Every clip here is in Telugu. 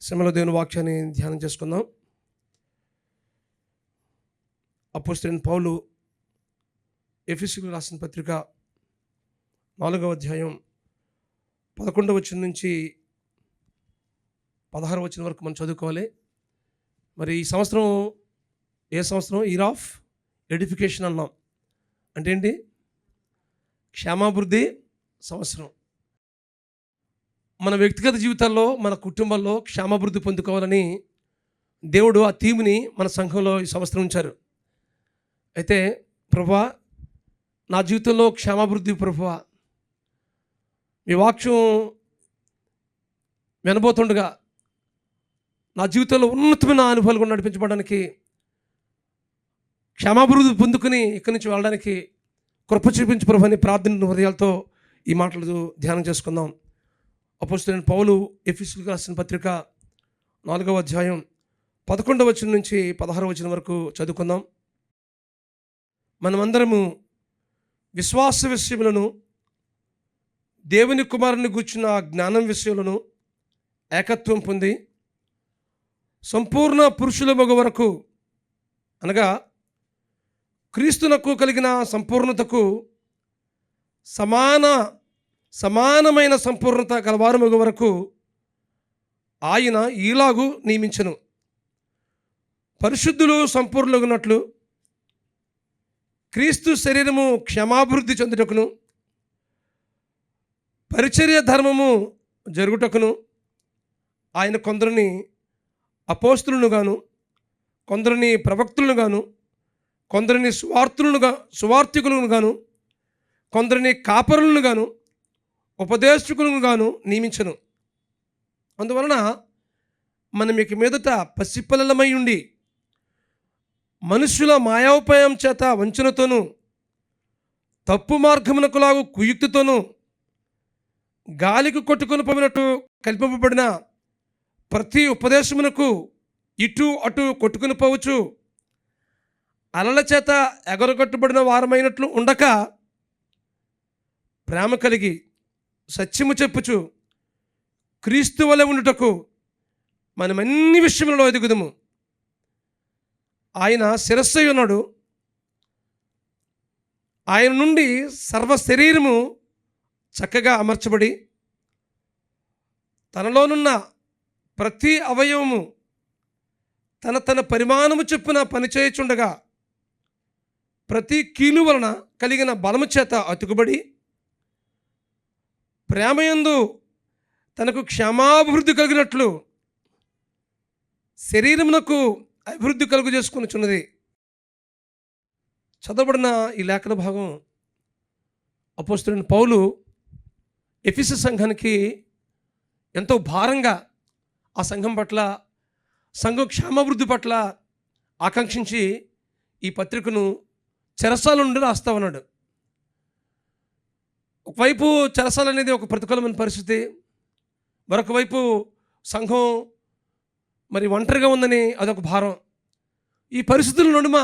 శ్రమలో దేవుని వాక్యాన్ని ధ్యానం చేసుకుందాం. అపోస్తలుడైన పౌలు ఎఫెసీయులకు రాసిన పత్రిక 4వ అధ్యాయం 11వ వచనం నుంచి 16వ వచనం వరకు మనం చదువుకోవాలి. మరి ఈ సంవత్సరం ఏ సంవత్సరం? ఇయర్ ఆఫ్ ఎడిఫికేషన్ అన్నాం. అంటే ఏంటి? క్షేమాభివృద్ధి సంవత్సరం. మన వ్యక్తిగత జీవితాల్లో, మన కుటుంబాల్లో క్షేమాభివృద్ధి పొందుకోవాలని దేవుడు ఆ థీమ్ని మన సంఘంలో ఈ సంవత్సరం ఉంచారు. అయితే ప్రభువా, నా జీవితంలో క్షేమాభివృద్ధి ప్రభువా, మీ వాక్యం వినబోతుండగా నా జీవితంలో ఉన్నతమైన అనుభవాలు నడిపించబడడానికి, క్షేమాభివృద్ధి పొందుకుని ఇక్కడి నుంచి వెళ్ళడానికి కృప చూపించు ప్రభు అని ప్రార్థన హృదయాలతో ఈ మాటలు ధ్యానం చేసుకుందాం. అపోస్తలుడైన పౌలు ఎఫెసీయులకు రాసిన పత్రిక 4వ అధ్యాయం 11వ వచనం నుంచి 16వ వచనం వరకు చదువుకుందాం. మనమందరము విశ్వాస విషయములను, దేవుని కుమారుని గూర్చిన జ్ఞానం విషయములను ఏకత్వం పొంది సంపూర్ణ పురుషుల మగ వరకు, అనగా క్రీస్తునకు కలిగిన సంపూర్ణతకు సమానమైన సంపూర్ణత గలవారు మగ వరకు ఆయన ఈలాగు నియమించెను. పరిశుద్ధులు సంపూర్ణులగునట్లు క్రీస్తు శరీరము క్షమాభివృద్ధి చెందుటకును, పరిచర్య ధర్మము జరుగుటకును ఆయన కొందరిని అపోస్తులను గాను, కొందరిని ప్రవక్తులను గాను, కొందరిని సువార్థికులను గాను, కొందరిని కాపరులను గాను, ఉపదేశకులను గాను నియమించను. అందువలన మనం ఇక మీదట పసిపిల్లలమై ఉండి మనుషుల మాయోపాయం చేత వంచనతోనూ, తప్పు మార్గమునకు లాగు కుయుక్తితోనూ, గాలికి కొట్టుకొని పోయినట్టు కల్పింపబడిన ప్రతి ఉపదేశమునకు ఇటు అటు కొట్టుకుని పోవచ్చు, అలల చేత ఎగరగొట్టబడిన వారమైనట్లు ఉండక, ప్రేమ కలిగి సత్యము చెప్పుచు క్రీస్తు వలె ఉండుటకు మనం అన్ని విషయములలో ఎదుగుదము. ఆయన శిరస్సై ఉన్నాడు. ఆయన నుండి సర్వ శరీరము చక్కగా అమర్చబడి తనలోనున్న ప్రతి అవయవము తన పరిమాణము చొప్పున పనిచేయుచుండగా ప్రతి కీలు వలన కలిగిన బలము చేత అతుకుబడి ప్రేమయందు తనకు క్షమాభివృద్ధి కలిగినట్లు శరీరమునకు అభివృద్ధి కలుగు చేసుకునిచున్నది. చదవబడిన ఈ లేఖన భాగం అపోస్తలుడైన పౌలు ఎఫెసు సంఘానికి ఎంతో భారంగా, ఆ సంఘం పట్ల, సంఘం క్షేమాభివృద్ధి పట్ల ఆకాంక్షించి ఈ పత్రికను చెరసాల నుండి రాస్తా ఉన్నాడు. ఒకవైపు చెరసాల అనేది ఒక ప్రతికూలమైన పరిస్థితి, మరొక వైపు సంఘం మరి ఒంటరిగా ఉందని అదొక భారం. ఈ పరిస్థితుల నడుమ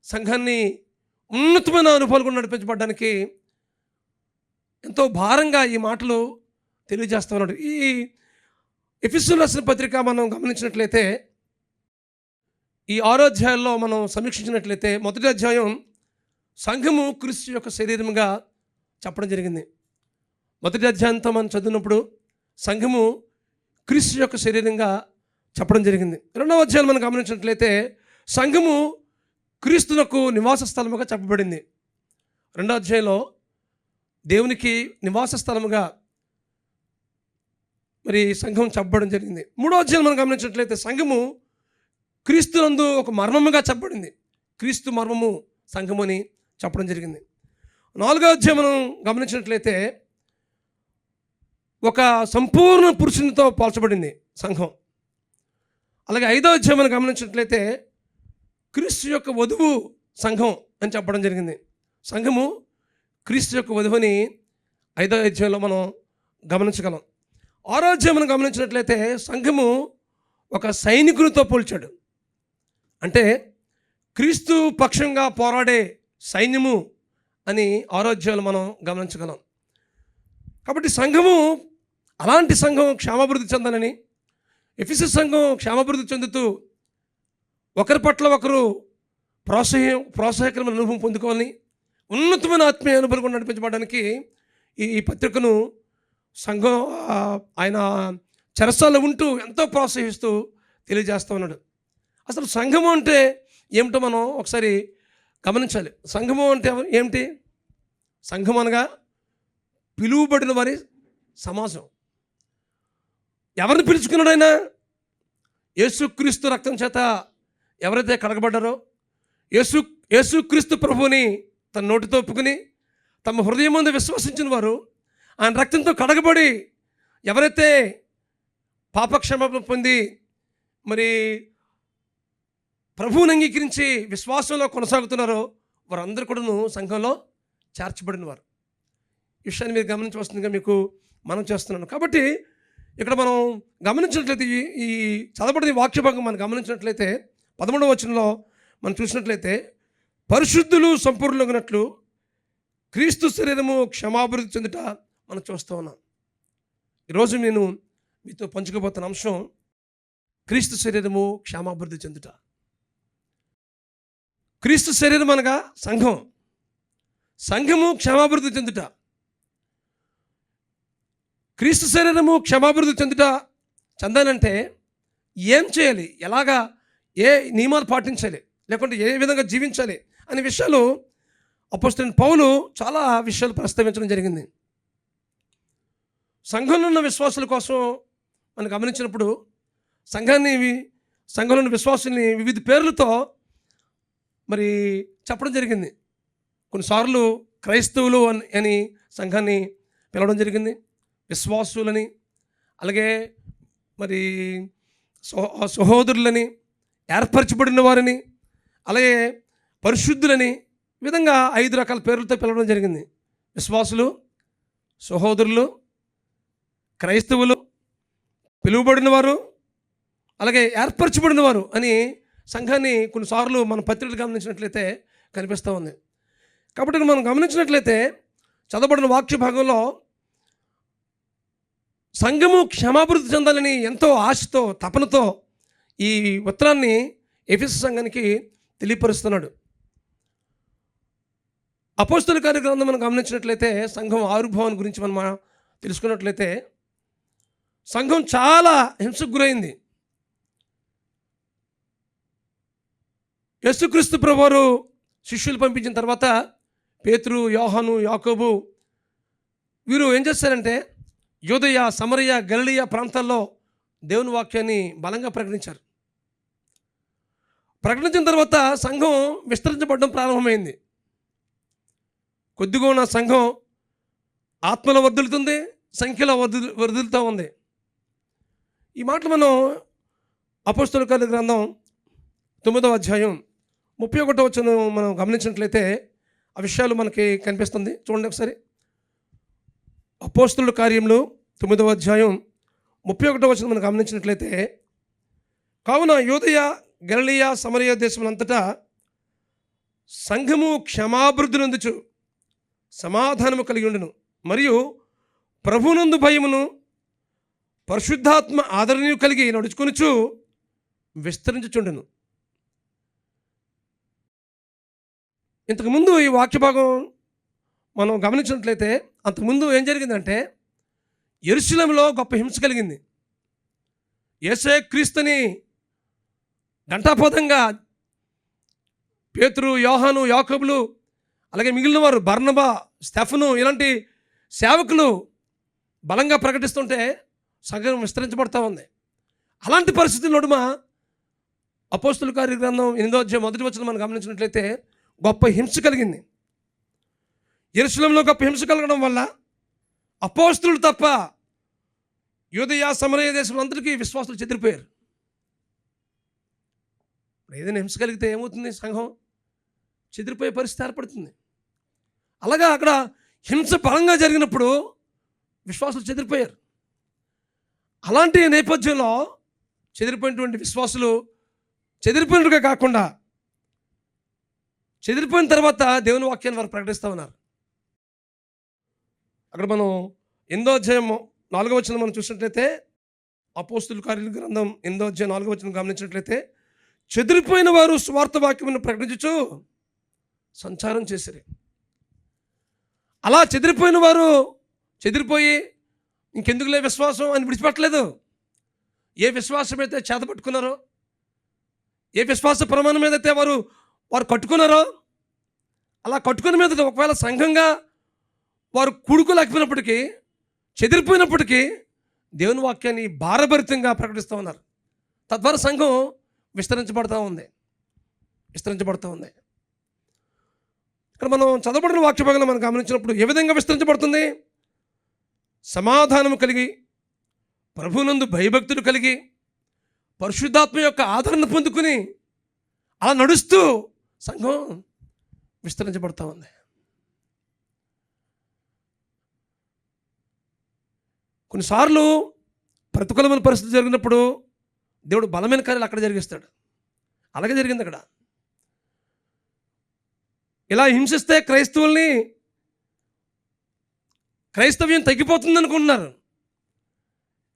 సంఘాన్ని ఉన్నతమైన అనుభవాలు నడిపించబడడానికి ఎంతో భారంగా ఈ మాటలు తెలియజేస్తూ ఉన్నాడు. ఈ ఎఫెసీయులకు రాసిన పత్రిక మనం గమనించినట్లయితే, ఈ 6వ అధ్యాయంలో మనం సమీక్షించినట్లయితే, మొదటి అధ్యాయం సంఘము క్రీస్తు యొక్క శరీరముగా చెప్పడం జరిగింది. మొదటి అధ్యాయంతో మనం చదివినప్పుడు సంఘము క్రీస్తు యొక్క శరీరంగా చెప్పడం జరిగింది. 2వ అధ్యాయం మనం గమనించినట్లయితే సంఘము క్రీస్తునకు నివాస స్థలముగా చెప్పబడింది. 2వ అధ్యాయంలో దేవునికి నివాస స్థలముగా మరి సంఘం చెప్పబడడం జరిగింది. 3వ అధ్యాయం మనం గమనించినట్లయితే సంఘము క్రీస్తునందు ఒక మర్మముగా చెప్పబడింది. క్రీస్తు మర్మము సంఘము అని చెప్పడం జరిగింది. 4వ అధ్యాయం మనం గమనించినట్లయితే ఒక సంపూర్ణ పురుషునితో పోల్చబడింది సంఘం. అలాగే 5వ అధ్యాయం మనం గమనించినట్లయితే క్రీస్తు యొక్క వధువు సంఘం అని చెప్పడం జరిగింది. సంఘము క్రీస్తు యొక్క వధువుని 5వ అధ్యాయంలో మనం గమనించగలం. 6వ అధ్యాయం మనం గమనించినట్లయితే సంఘము ఒక సైనికునితో పోల్చాడు. అంటే క్రీస్తు పక్షంగా పోరాడే సైన్యము అని 6వ అధ్యాయంలో మనం గమనించగలం. కాబట్టి సంఘము అలాంటి సంఘం క్షేమాభివృద్ధి చెందాలని, ఎఫెసు సంఘం క్షేమాభివృద్ధి చెందుతూ ఒకరి పట్ల ఒకరు ప్రోత్సాహకరమైన అనుభవం పొందుకోవాలని, ఉన్నతమైన ఆత్మీయ అనుభవం నడిపించబడడానికి ఈ పత్రికను సంఘం ఆయన చెరసాల్లో ఉంటూ ఎంతో ప్రోత్సహిస్తూ తెలియజేస్తూ ఉన్నాడు. అసలు సంఘము అంటే ఏమిటో మనం ఒకసారి గమనించాలి. సంఘము అంటే ఏమిటి? సంఘం అనగా పిలువబడిన వారి సమాజం. ఎవరిని పిలుచుకున్నాడు ఆయన? యేసుక్రీస్తు రక్తం చేత ఎవరైతే కడగబడ్డారో, యేసుక్రీస్తు ప్రభువుని తన నోటితో ఒప్పుకుని తమ హృదయం ముందు విశ్వసించిన వారు, ఆయన రక్తంతో కడగబడి ఎవరైతే పాపక్షమాపణ పొంది మరి ప్రభువుని అంగీకరించి విశ్వాసంలో కొనసాగుతున్నారో వారందరూ కూడాను సంఘంలో చేర్చబడిన వారు. ఈ విషయాన్ని మీరు గమనించవలసిందిగా మీకు మనం చేస్తున్నాను. కాబట్టి ఇక్కడ మనం గమనించినట్లయితే ఈ చదవబడిన వాక్యభాగం మనం గమనించినట్లయితే 11వ వచనంలో మనం చూసినట్లయితే, పరిశుద్ధులు సంపూర్ణులగినట్లు క్రీస్తు శరీరము క్షమాభివృద్ధి చెందుట మనం చూస్తూ ఉన్నాం. ఈరోజు నేను మీతో పంచుకోబోతున్న అంశం క్రీస్తు శరీరము క్షమాభివృద్ధి చెందుట. క్రీస్తు శరీరం అనగా సంఘం, సంఘము క్షమాభివృద్ధి చెందుట. క్రీస్తు శరీరము క్షమాభివృద్ధి చెందాలంటే ఏం చేయాలి, ఎలాగా, ఏ నియమాలు పాటించాలి, లేకుంటే ఏ విధంగా జీవించాలి అనే విషయాలు అపోస్తలుడైన పౌలు చాలా విషయాలు ప్రస్తావించడం జరిగింది. సంఘంలో ఉన్న విశ్వాసుల కోసం మనం గమనించినప్పుడు సంఘంలో ఉన్న విశ్వాసుల్ని వివిధ పేర్లతో మరి చెప్పడం జరిగింది. కొన్నిసార్లు క్రైస్తవులు అని సంఘాన్ని పిలవడం జరిగింది, విశ్వాసులని, అలాగే మరి సహోదరులని, ఏర్పరచబడిన వారిని, అలాగే పరిశుద్ధులని, ఈ విధంగా 5 రకాల పేర్లతో పిలవడం జరిగింది. విశ్వాసులు, సహోదరులు, క్రైస్తవులు, పిలువబడిన వారు, అలాగే ఏర్పరచబడిన వారు అని సంఘాన్ని కొన్నిసార్లు మన పత్రికలు గమనించినట్లయితే కనిపిస్తూ ఉంది. కాబట్టి మనం గమనించినట్లయితే చదవబడిన వాక్య భాగంలో సంఘము క్షమాభివృద్ధి చెందాలని ఎంతో ఆశతో, తపనతో ఈ ఉత్తరాన్ని ఎఫెసు సంఘానికి తెలియపరుస్తున్నాడు. అపోస్తలుల కార్య గ్రంథం మనం గమనించినట్లయితే సంఘం ఆవిర్భావం గురించి మనం తెలుసుకున్నట్లయితే సంఘం చాలా హింసకు గురైంది. యేసుక్రీస్తు ప్రభువారు శిష్యులు పంపించిన తర్వాత పేతురు, యోహాను, యాకోబు వీరు ఏం చేశారంటే యూదయ, సమరయ, గలిలయ ప్రాంతాల్లో దేవుని వాక్యాన్ని బలంగా ప్రకటించారు. ప్రకటించిన తర్వాత సంఘం విస్తరించబడడం ప్రారంభమైంది. కొద్దిగా ఉన్న సంఘం ఆత్మలో వర్ధిల్లుతుంది, సంఖ్యలో వర్ధిల్లుతూ ఉంది. ఈ మాటలు మనం అపోస్తలుల కార్య గ్రంథం 9వ అధ్యాయం 31వ వచనం మనం గమనించినట్లయితే ఆ విషయాలు మనకి కనిపిస్తుంది. చూడండి ఒకసారి. అపోస్తలుల కార్యములు 9వ అధ్యాయం 31వ వచనం మనం గమనించినట్లయితే, కావున యూదయ, గలిలయ, సమరయ దేశములంతటా సంఘము క్షమాభివృద్ధి నందుచు సమాధానము కలిగి ఉండును, మరియు ప్రభునందు భయమును పరిశుద్ధాత్మ ఆదరణీయు కలిగి నడుచుకొనుచు విస్తరించుచుండును. ఇంతకుముందు ఈ వాక్య భాగం మనం గమనించినట్లయితే అంతకుముందు ఏం జరిగిందంటే యెరూషలేములో గొప్ప హింస కలిగింది. యేసే క్రీస్తుని ఘంటాపథంగా పేతురు, యోహాను, యాకోబులు, అలాగే మిగిలిన వారు బర్నబా, స్టెఫను ఇలాంటి సేవకులు బలంగా ప్రకటిస్తుంటే సంఘం విస్తరించబడతా ఉంది. అలాంటి పరిస్థితుల నడుమ అపోస్తలుల కార్య గ్రంథం 8వ అధ్యాయం 1వ వచనం మనం గమనించినట్లయితే గొప్ప హింస కలిగింది. యెరూషలేములో గొప్ప హింస కలగడం వల్ల అపోస్తలులు తప్ప యూదయ, సమరయ దేశంలో అందరికీ విశ్వాసులు చెదిరిపోయారు. ఏదైనా హింస కలిగితే ఏమవుతుంది? సంఘం చెదిరిపోయే పరిస్థితి ఏర్పడుతుంది. అలాగా అక్కడ హింస బలంగా జరిగినప్పుడు విశ్వాసులు చెదిరిపోయారు. అలాంటి నేపథ్యంలో చెదిరిపోయినటువంటి విశ్వాసులు చెదిరిపోయినట్టుగా కాకుండా చెదిరిపోయిన తర్వాత దేవుని వాక్యాన్ని వారు ప్రకటిస్తూ ఉన్నారు. అక్కడ మనం 8వ అధ్యాయం 4వ వచనం మనం చూసినట్లయితే, అపోస్తుల కార్యాల గ్రంథం 8వ అధ్యాయం 4వ వచనం గమనించినట్లయితే, చెదిరిపోయిన వారు స్వార్థ వాక్యమును ప్రకటించుచు సంచారం చేసిరి. అలా చెదిరిపోయిన వారు చెదిరిపోయి ఇంకెందుకులే విశ్వాసం అని విడిచిపెట్టలేదు. ఏ విశ్వాసం అయితే చేతపట్టుకున్నారో, ఏ విశ్వాస ప్రమాణం మీద అయితే వారు కట్టుకున్నారో, అలా కట్టుకున్న మీద ఒకవేళ సంఘంగా వారు కూడుకోలేకపోయినప్పటికీ, చెదిరిపోయినప్పటికీ దేవుని వాక్యాన్ని భారభరితంగా ప్రకటిస్తూ ఉన్నారు. తద్వారా సంఘం విస్తరించబడుతూ ఉంది. ఇక్కడ మనం చదవబడిన వాక్య భాగంలో మనం గమనించినప్పుడు ఏ విధంగా విస్తరించబడుతుంది? సమాధానం కలిగి, ప్రభువునందు భయభక్తులు కలిగి, పరిశుద్ధాత్మ యొక్క ఆదరణ పొందుకుని అలా నడుస్తూ సంఘం విస్తరించబడుతూ ఉంది. కొన్నిసార్లు ప్రతికూలమైన పరిస్థితి జరిగినప్పుడు దేవుడు బలమైన కార్యాలు అక్కడ జరిగిస్తాడు. అలాగే జరిగింది అక్కడ. ఇలా హింసిస్తే క్రైస్తవ్యం తగ్గిపోతుంది అనుకుంటున్నారు.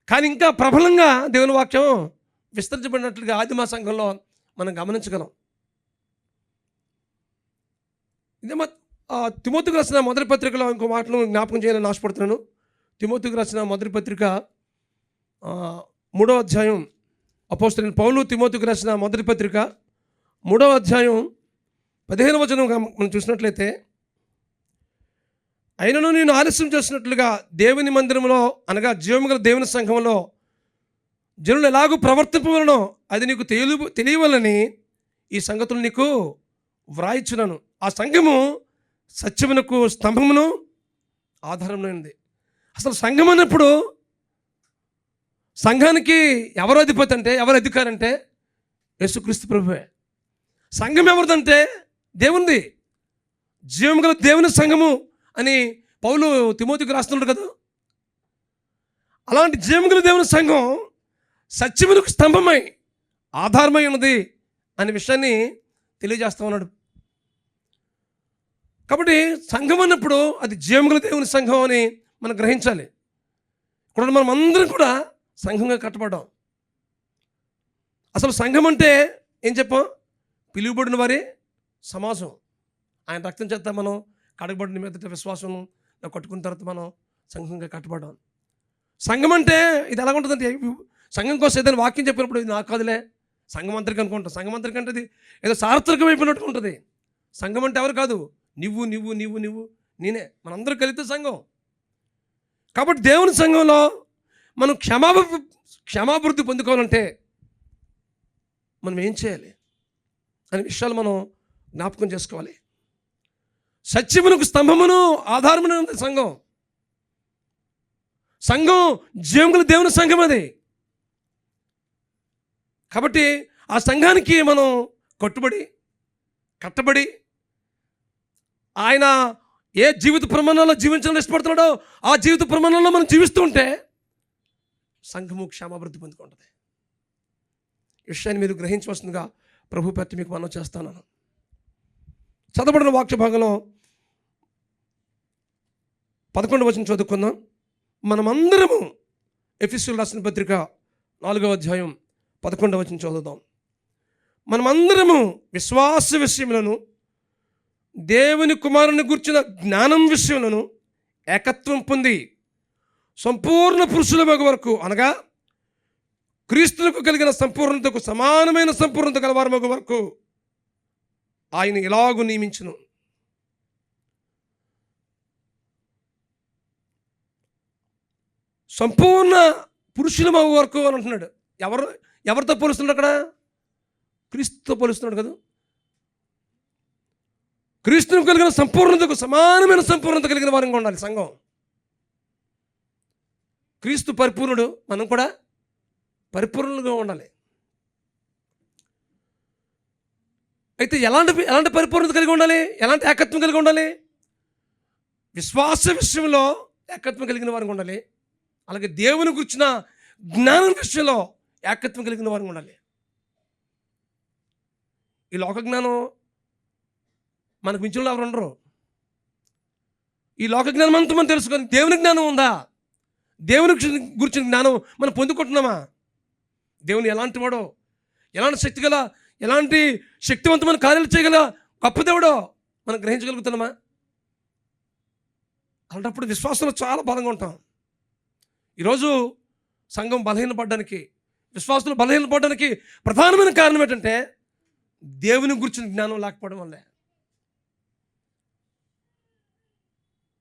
కానీ ఇంకా ప్రబలంగా దేవుని వాక్యం విస్తరించబడినట్లుగా ఆదిమ సంఘంలో మనం గమనించగలం. ఇదే తిమోతికి రాసిన మొదటి పత్రికలో ఇంకో మాటను జ్ఞాపకం చేయాలని ఆశపడుతున్నాను. తిమోతికి రాసిన మొదటి పత్రిక 3వ అధ్యాయం, అపోస్తలుడైన పౌలు తిమోతికి రాసిన మొదటి పత్రిక 3వ అధ్యాయం 15వ వచనం మనం చూసినట్లయితే, అయినను నేను ఆలస్యం చేసినట్లుగా దేవుని మందిరంలో అనగా జీవముగల దేవుని సంఘంలో జనులు ఎలాగూ ప్రవర్తింపవలనో అది నీకు తెలియవలని ఈ సంగతులు నీకు వ్రాయిచున్నాను. ఆ సంఘము సత్యమునకు స్తంభమును ఆధారమైనది. అసలు సంఘం అన్నప్పుడు సంఘానికి ఎవరు అధిపతి అంటే, ఎవరు అధికారి అంటే యేసుక్రీస్తు ప్రభువే. సంఘం ఎవరిదంటే దేవునిది. జీవముగల దేవుని సంఘము అని పౌలు తిమోతికి రాస్తున్నాడు కదా. అలాంటి జీవముగల దేవుని సంఘం సత్యమునకు స్తంభమై ఆధారమై ఉన్నది అనే విషయాన్ని తెలియజేస్తా ఉన్నాడు. కాబట్టి సంఘం అన్నప్పుడు అది జీవముగల దేవుని సంఘం అని మనం గ్రహించాలి. ఇప్పుడు మనం అందరం కూడా సంఘంగా కట్టబడ్డాం. అసలు సంఘం అంటే ఏం చెప్పాం? పిలువబడిన వారి సమాజం. ఆయన రక్తం చేత మనం కడగబడిన మీద విశ్వాసం కట్టుకున్న తర్వాత మనం సంఘంగా కట్టబడ్డాం. సంఘం అంటే ఇది ఎలా ఉంటుందంటే, సంఘం కోసం ఏదైనా వాక్యం చెప్పినప్పుడు ఇది నాకు కాదులే, సంఘం అంతరికి అనుకుంటాం. సంఘం అంతరికి అంటే ఇది ఏదో సార్థకం అయిపోయినట్టు ఉంటుంది. సంఘం అంటే ఎవరు కాదు, నువ్వు నేనే, మనందరూ కలిగితే సంఘం. కాబట్టి దేవుని సంఘంలో మనం క్షమాభివృద్ధి పొందుకోవాలంటే మనం ఏం చేయాలి అనే విషయాలు మనం జ్ఞాపకం చేసుకోవాలి. సత్యమునకు స్తంభమును ఆధారమున ఉంది సంఘం. సంఘం జీవముగల దేవుని సంఘం అది. కాబట్టి ఆ సంఘానికి మనం కట్టబడి ఆయన ఏ జీవిత ప్రమాణాల్లో జీవించాలని ఇష్టపడుతున్నాడో ఆ జీవిత ప్రమాణాల్లో మనం జీవిస్తూ ఉంటే సంఘము క్షేమాభివృద్ధి పొందుకుంటుంది. ఈ విషయాన్ని మీరు గ్రహించవలసిందిగా ప్రభు పేరిట మీకు మనవి చేస్తాను. చదవబడిన వాక్య భాగంలో 11వ వచనం చదువుకుందాం. మనమందరము ఎఫెసీయులకు రాసిన పత్రిక 4వ అధ్యాయం 11వ వచనం చదువుదాం. మనమందరము విశ్వాస విషయములను దేవుని కుమారుని గుర్చిన జ్ఞానం విషయములను ఏకత్వం పొంది సంపూర్ణ పురుషుల మగ వరకు అనగా క్రీస్తులకు కలిగిన సంపూర్ణతకు సమానమైన సంపూర్ణత గలవారి మగ వరకు ఆయన ఇలాగూ నియమించును. సంపూర్ణ పురుషుల మగ వరకు అని అంటున్నాడు. ఎవరితో పోలుస్తున్నాడు అక్కడ? క్రీస్తుతో పోలుస్తున్నాడు కదా. క్రీస్తుకు కలిగిన సంపూర్ణతకు సమానమైన సంపూర్ణత కలిగిన వారంగా ఉండాలి సంఘం. క్రీస్తు పరిపూర్ణుడు, మనం కూడా పరిపూర్ణులుగా ఉండాలి. అయితే ఎలాంటి పరిపూర్ణత కలిగి ఉండాలి? ఎలాంటి ఏకత్వం కలిగి ఉండాలి? విశ్వాస విషయంలో ఏకత్వం కలిగిన వారంగా ఉండాలి. అలాగే దేవుని గురించిన జ్ఞానం విషయంలో ఏకత్వం కలిగిన వారంగా ఉండాలి. ఈ లోక జ్ఞానం మనకు మించిన ఎవరు ఉండరు. ఈ లోక జ్ఞానం అంతా మనం తెలుసుకొని దేవుని జ్ఞానం ఉందా? దేవుని గురించిన జ్ఞానం మనం పొందుకుంటున్నామా? దేవుని ఎలాంటి వాడో, ఎలాంటి శక్తి గల, ఎలాంటి శక్తివంతమైన కార్యాలు చేయగల గొప్ప దేవుడో మనం గ్రహించగలుగుతున్నామా? అలాంటప్పుడు విశ్వాసంలో చాలా బలంగా ఉంటాం. ఈరోజు సంఘం బలహీనపడడానికి, విశ్వాసంలో బలహీనపడడానికి ప్రధానమైన కారణం ఏంటంటే దేవుని గురించిన జ్ఞానం లేకపోవడం వల్లే.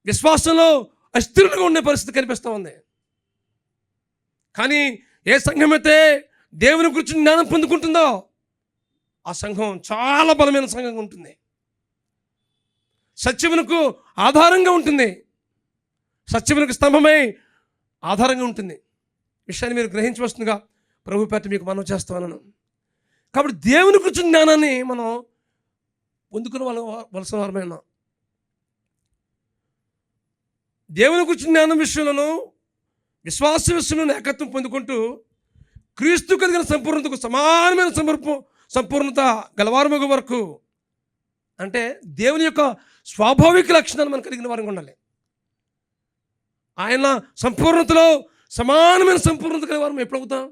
విశ్వాసంలో అస్థిరంగా ఉండే పరిస్థితి కనిపిస్తూ ఉంది. కానీ ఏ సంఘం అయితే దేవుని గురించి జ్ఞానం పొందుకుంటుందో ఆ సంఘం చాలా బలమైన సంఘంగా ఉంటుంది, సత్యమునకు ఆధారంగా ఉంటుంది, సత్యమునకు స్తంభమై ఆధారంగా ఉంటుంది. విషయాన్ని మీరు గ్రహించవలసిందిగా ప్రభు పేట మీకు మనవి చేస్తాను. కాబట్టి దేవుని గురించి జ్ఞానాన్ని మనం పొందుకునే వలసిన వారమే ఉన్నాం. దేవుని గురించి జ్ఞానం విషయంలోనూ విశ్వాస విషయంలో ఏకత్వం పొందుకుంటూ క్రీస్తు కలిగిన సంపూర్ణతకు సమానమైన సంపూర్ణత గలవారమగు వరకు, అంటే దేవుని యొక్క స్వాభావిక లక్షణాలు మనం కలిగిన వారంగా ఉండాలి. ఆయన సంపూర్ణతలో సమానమైన సంపూర్ణత కలిగిన వారం ఎప్పుడు అవుతాం?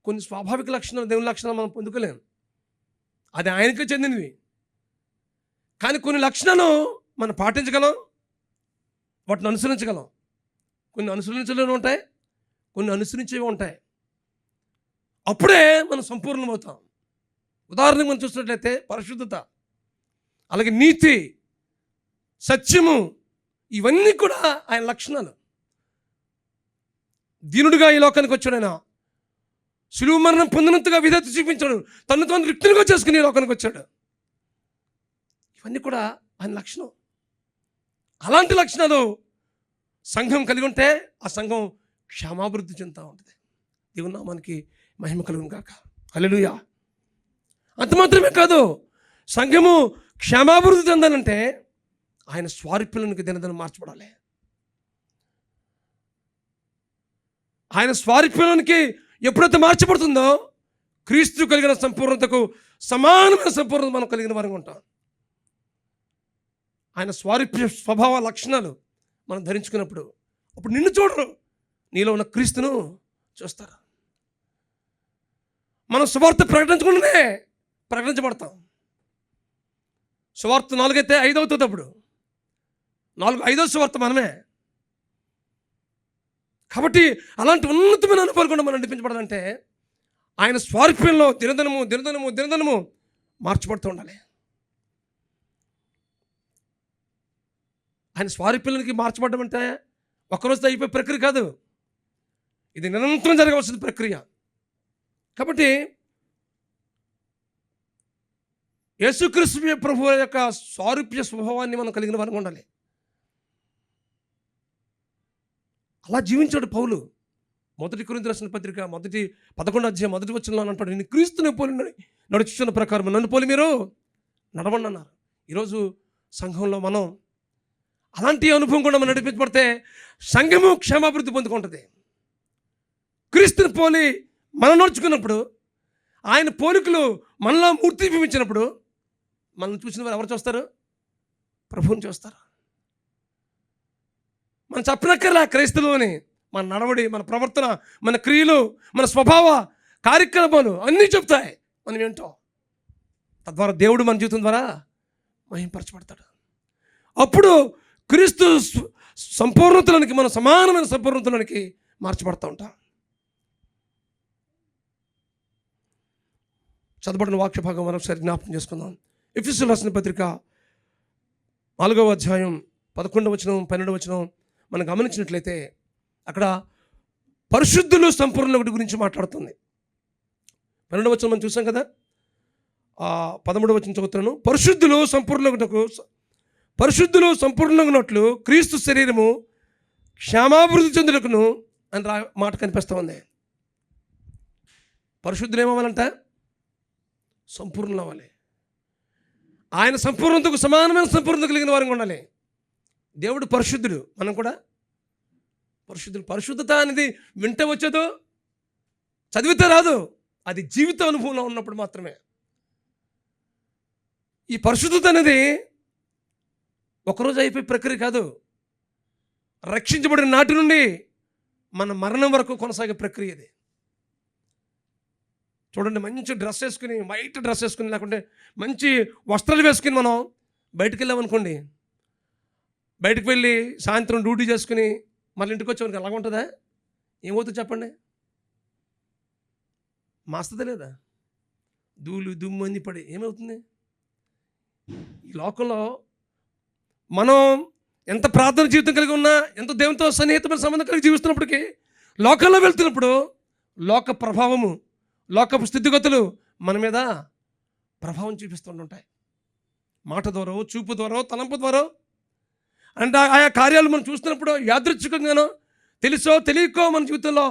కొన్ని స్వాభావిక లక్షణాలు, దేవుని లక్షణాలు మనం పొందుకోలేం, అది ఆయనకే చెందినవి. కానీ కొన్ని లక్షణాలు మనం పాటించగలం, వాటిని అనుసరించగలం. కొన్ని అనుసరించలేని ఉంటాయి, కొన్ని అనుసరించేవి ఉంటాయి. అప్పుడే మనం సంపూర్ణమవుతాం. ఉదాహరణకు మనం చూసినట్లయితే పరిశుద్ధత, అలాగే నీతి, సత్యము, ఇవన్నీ కూడా ఆయన లక్షణాలు. దీనుడిగా ఈ లోకానికి వచ్చాడు ఆయన. శిలువ మరణం పొందినంతగా విధేయత చూపించాడు, తను తాను రిక్తునిగా చేసుకుని ఈ లోకానికి వచ్చాడు. ఇవన్నీ కూడా ఆయన లక్షణం. అలాంటి లక్షణాలు సంఘం కలిగి ఉంటే ఆ సంఘం క్షేమాభివృద్ధి చెందుతూ ఉంటుంది. దేవుని నామానికి మహిమ కలుగును గాక. హల్లెలూయా. అంత మాత్రమే కాదు, సంఘము క్షేమాభివృద్ధి చెందాలంటే ఆయన స్వారూప్యంలోనికి దినదినం మార్చబడాలి. ఆయన స్వారూప్యంలోనికి ఎప్పుడైతే మార్చబడుతుందో క్రీస్తు కలిగిన సంపూర్ణతకు సమానమైన సంపూర్ణత మనం కలిగిన వారంగా ఉంటాం. ఆయన స్వారూప్య స్వభావ లక్షణాలు మనం ధరించుకున్నప్పుడు అప్పుడు నిన్ను చూడరు, నీలో ఉన్న క్రీస్తును చూస్తారు. మనం సువార్త ప్రకటించకుండానే ప్రకటించబడతాం. సువార్త 4 అయితే 5 అవుతుంది. అప్పుడు 5వ సువార్త మనమే. కాబట్టి అలాంటి ఉన్నతమైన అనుభవాలు కూడా మనం నడిపించబడాలంటే ఆయన స్వారూప్యంలో దినదినము మార్చబడుతూ ఉండాలి. ఆయన స్వారూప్యంలోకి మార్చబడడం అంటే ఒక్కరోజు అయిపోయే ప్రక్రియ కాదు, ఇది నిరంతరం జరగవలసిన ప్రక్రియ. కాబట్టి యేసుక్రీస్తు ప్రభువు యొక్క స్వారూప్య స్వభావాన్ని మనం కలిగిన వారంగా ఉండాలి. అలా జీవించాడు పౌలు. 1 కొరింథీయులకు రాసిన పత్రిక 11వ అధ్యాయం 1వ వచనంలో అంటాడు, నేను క్రీస్తుని పోలి నడుచుతున్న ప్రకారం నన్ను పోలి మీరు నడవండి అన్నారు. ఈరోజు సంఘంలో మనం అలాంటి అనుభవం కూడా మనం నడిపించబడితే సంఘము క్షేమాభివృద్ధి పొందుకుంటుంది. క్రీస్తుని పోలి మనం నడుచుకున్నప్పుడు, ఆయన పోలికలు మనలో మూర్తి భవించినప్పుడు మనం చూసిన వారు ఎవరు చూస్తారు? ప్రభువుని చూస్తారు. మనం చెప్పనక్కర్లే క్రైస్తవులు అని. మన నడవడి, మన ప్రవర్తన, మన క్రియలు, మన స్వభావ కార్యక్రమాలు అన్నీ చెప్తాయి మనం ఏంటో. తద్వారా దేవుడు మన జీవితం ద్వారా మహింపరచబడతాడు. అప్పుడు క్రీస్తు సంపూర్ణతలోనికి, మన సమానమైన సంపూర్ణతలోనికి మార్చబడుతూ ఉంటాం. చదవబడిన వాక్య భాగం మరొకసారి జ్ఞాపకం చేసుకుందాం. ఎఫెసీయులకు రాసిన పత్రిక 4వ అధ్యాయం 11వ వచనం 12వ వచనం మనం గమనించినట్లయితే అక్కడ పరిశుద్ధులు సంపూర్ణుల గురించి మాట్లాడుతుంది. 12వ వచనం మనం చూసాం కదా. 13వ వచనం చదువుతున్నాను. పరిశుద్ధులు సంపూర్ణంగానట్లు క్రీస్తు శరీరము క్షేమాభివృద్ధి చెందుటకును అని మాట కనిపిస్తూ ఉంది. పరిశుద్ధులు ఏమవ్వాలంట? సంపూర్ణం అవ్వాలి. ఆయన సంపూర్ణతకు సమానమైన సంపూర్ణత కలిగిన వారంగా ఉండాలి. దేవుడు పరిశుద్ధుడు, మనం కూడా పరిశుద్ధులు. పరిశుద్ధత అనేది వింటే వచ్చేదో, చదివితే రాదు, అది జీవిత అనుభవంలో ఉన్నప్పుడు మాత్రమే. ఈ పరిశుద్ధత అనేది ఒకరోజు అయిపోయే ప్రక్రియ కాదు. రక్షించబడిన నాటి నుండి మన మరణం వరకు కొనసాగే ప్రక్రియ ఇది. చూడండి, మంచి డ్రెస్ వేసుకుని, వైట్ డ్రెస్ వేసుకుని, లేకుంటే మంచి వస్త్రాలు వేసుకుని మనం బయటకు వెళ్ళామనుకోండి, బయటకు వెళ్ళి సాయంత్రం డ్యూటీ చేసుకుని మళ్ళీ ఇంటికి వచ్చేవారికి ఎలాగ ఉంటుందా? ఏమవుతుంది చెప్పండి? మాస్తుంది లేదా? ధూళి దుమ్ము అన్ని పడి ఏమవుతుంది? ఈ లోకంలో మనం ఎంత ప్రార్థన జీవితం కలిగి ఉన్నా, ఎంత దేవునితో సన్నిహితమైన సంబంధం కలిగి జీవిస్తున్నప్పటికీ, లోకంలో వెళ్తున్నప్పుడు లోక ప్రభావము, లోకపు స్థితిగతులు మన మీద ప్రభావం చూపిస్తుంటాయి. మాట ద్వారా, చూపు ద్వారా, తలంపు ద్వారా. అంటే ఆయా కార్యాలు మనం చూస్తున్నప్పుడు యాదృచ్ఛికంగానో తెలుసో తెలియకో మన జీవితంలో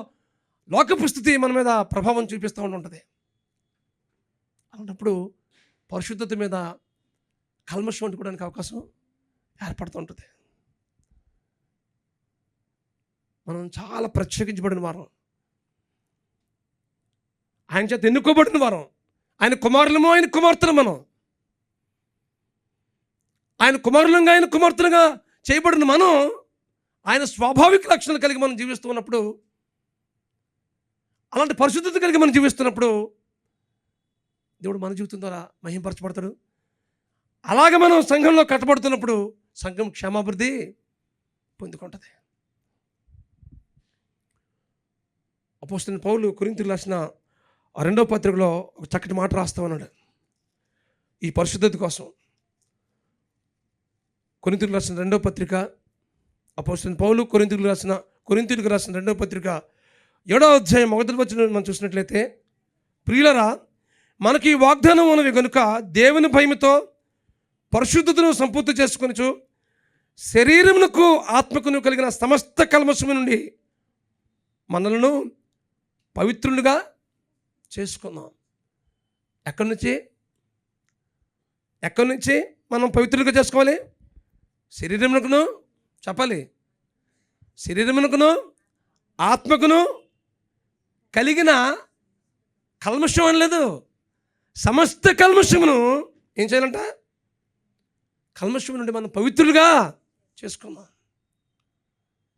లోకపు స్థితి మన మీద ప్రభావం చూపిస్తూ ఉంటుంది. అలాంటప్పుడు పరిశుద్ధత మీద కల్మషం అంటుకోవడానికి అవకాశం ఏర్పడుతూ ఉంటుంది. మనం చాలా ప్రత్యేకించబడిన వారం, ఆయన చేత ఎన్నుకోబడిన వారం, ఆయన కుమారులము, ఆయన కుమార్తెలు. మనం ఆయన కుమారులంగా, ఆయన కుమార్తెలుగా చేయబడిన మనం ఆయన స్వాభావిక లక్షణాలు కలిగి మనం జీవిస్తూ ఉన్నప్పుడు, అలాంటి పరిశుద్ధత కలిగి మనం జీవిస్తున్నప్పుడు దేవుడు మన జీవితం ద్వారా మహింపరచబడతాడు. అలాగే మనం సంఘంలో కట్టబడుతున్నప్పుడు సంఘం క్షేమాభివృద్ధి పొందుకుంటుంది. అపోస్తలుడైన పౌలు కొరింథీయులకు రాసిన 2వ పత్రికలో ఒక చక్కటి మాట రాస్తామన్నాడు ఈ పరిశుద్ధత కోసం. కొరింథీయులకు రాసిన 2వ పత్రిక, అపోస్తలుడైన పౌలు కొరింథీయులకు రాసిన 2వ పత్రిక 7వ అధ్యాయం 1వ వచనం మనం చూసినట్లయితే, ప్రియులరా, మనకి వాగ్దానం ఉన్నవి కనుక దేవుని భయముతో పరిశుద్ధతను సంపూర్తి చేసుకొనుచు శరీరమునకు ఆత్మకును కలిగిన సమస్త కల్మషము నుండి మనలను పవిత్రులుగా చేసుకుందాం. ఎక్కడి నుంచి మనం పవిత్రులుగా చేసుకోవాలి? శరీరమునకును, చెప్పాలి, శరీరమునకును ఆత్మకును కలిగిన కల్మషం అనలేదు, సమస్త కల్మషమును ఏం చేయాలంట? కల్మషం నుండి మనం పవిత్రులుగా చేసుకుందాం.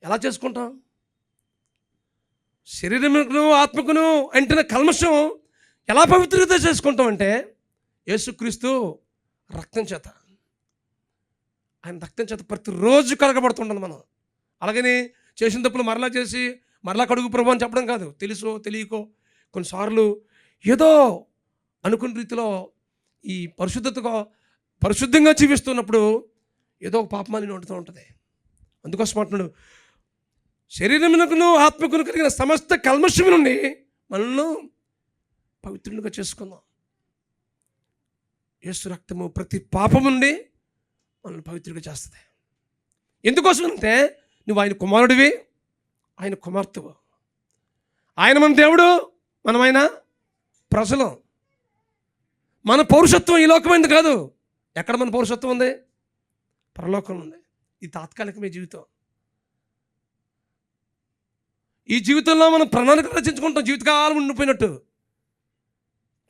ఎలా చేసుకుంటాం? శరీరమును ఆత్మకును అంటున్న కల్మషం ఎలా పవిత్రత చేసుకుంటాం అంటే యేసుక్రీస్తు రక్తం చేత, ఆయన రక్తం చేత ప్రతిరోజు కడగబడుతుంటుంది మనం. అలాగని చేసిన తప్పులు మరలా చేసి మరలా కడుగు ప్రభు అని చెప్పడం కాదు. తెలుసో తెలియకో కొన్నిసార్లు ఏదో అనుకున్న రీతిలో ఈ పరిశుద్ధంగా జీవిస్తున్నప్పుడు ఏదో ఒక పాపమాలిని వండుతూ ఉంటుంది. అందుకోసం అంటున్నాడు, శరీరమునకును ఆత్మకును కలిగిన సమస్త కల్మషము నుండి మనల్ని పవిత్రులుగా చేసుకుందాం. యేసు రక్తము ప్రతి పాపము నుండి మనల్ని పవిత్రులుగా చేస్తుంది. ఎందుకోసం అంటే నువ్వు ఆయన కుమారుడివి, ఆయన కుమార్తెవు. ఆయన మన దేవుడు, మనమైన ప్రజలు. మన పౌరుషత్వం ఈ లోకమైంది కాదు. ఎక్కడ మన పౌరుషత్వం ఉంది? పరలోకంలో ఉంది. ఇది తాత్కాలికమే జీవితం. ఈ జీవితంలో మనం ప్రణాళిక రచించుకుంటాం జీవితకాలం ఉండిపోయినట్టు,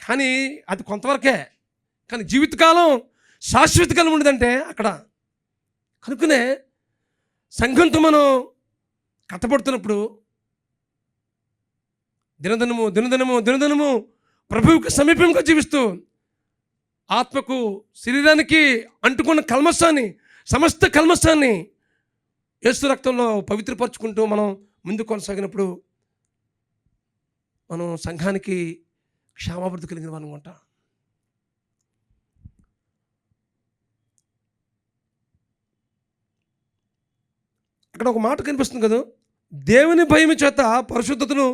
కానీ అది కొంతవరకే. కానీ జీవితకాలం శాశ్వత కాలం ఉండదంటే అక్కడ. కనుకనే సంఘంతో మనం కట్టబడుతున్నప్పుడు దినదినము ప్రభువుకి సమీపంగా జీవిస్తూ ఆత్మకు శరీరానికి అంటుకున్న కల్మషాన్ని, సమస్త కల్మషాన్ని యేసు రక్తంలో పవిత్రపరచుకుంటూ మనం ముందు కొనసాగినప్పుడు మనం సంఘానికి క్షేమాభివృద్ధి కలిగిన వారు ఉంటాం. అక్కడ ఒక మాట కనిపిస్తుంది కదా, దేవుని భయం చేత పరిశుద్ధతను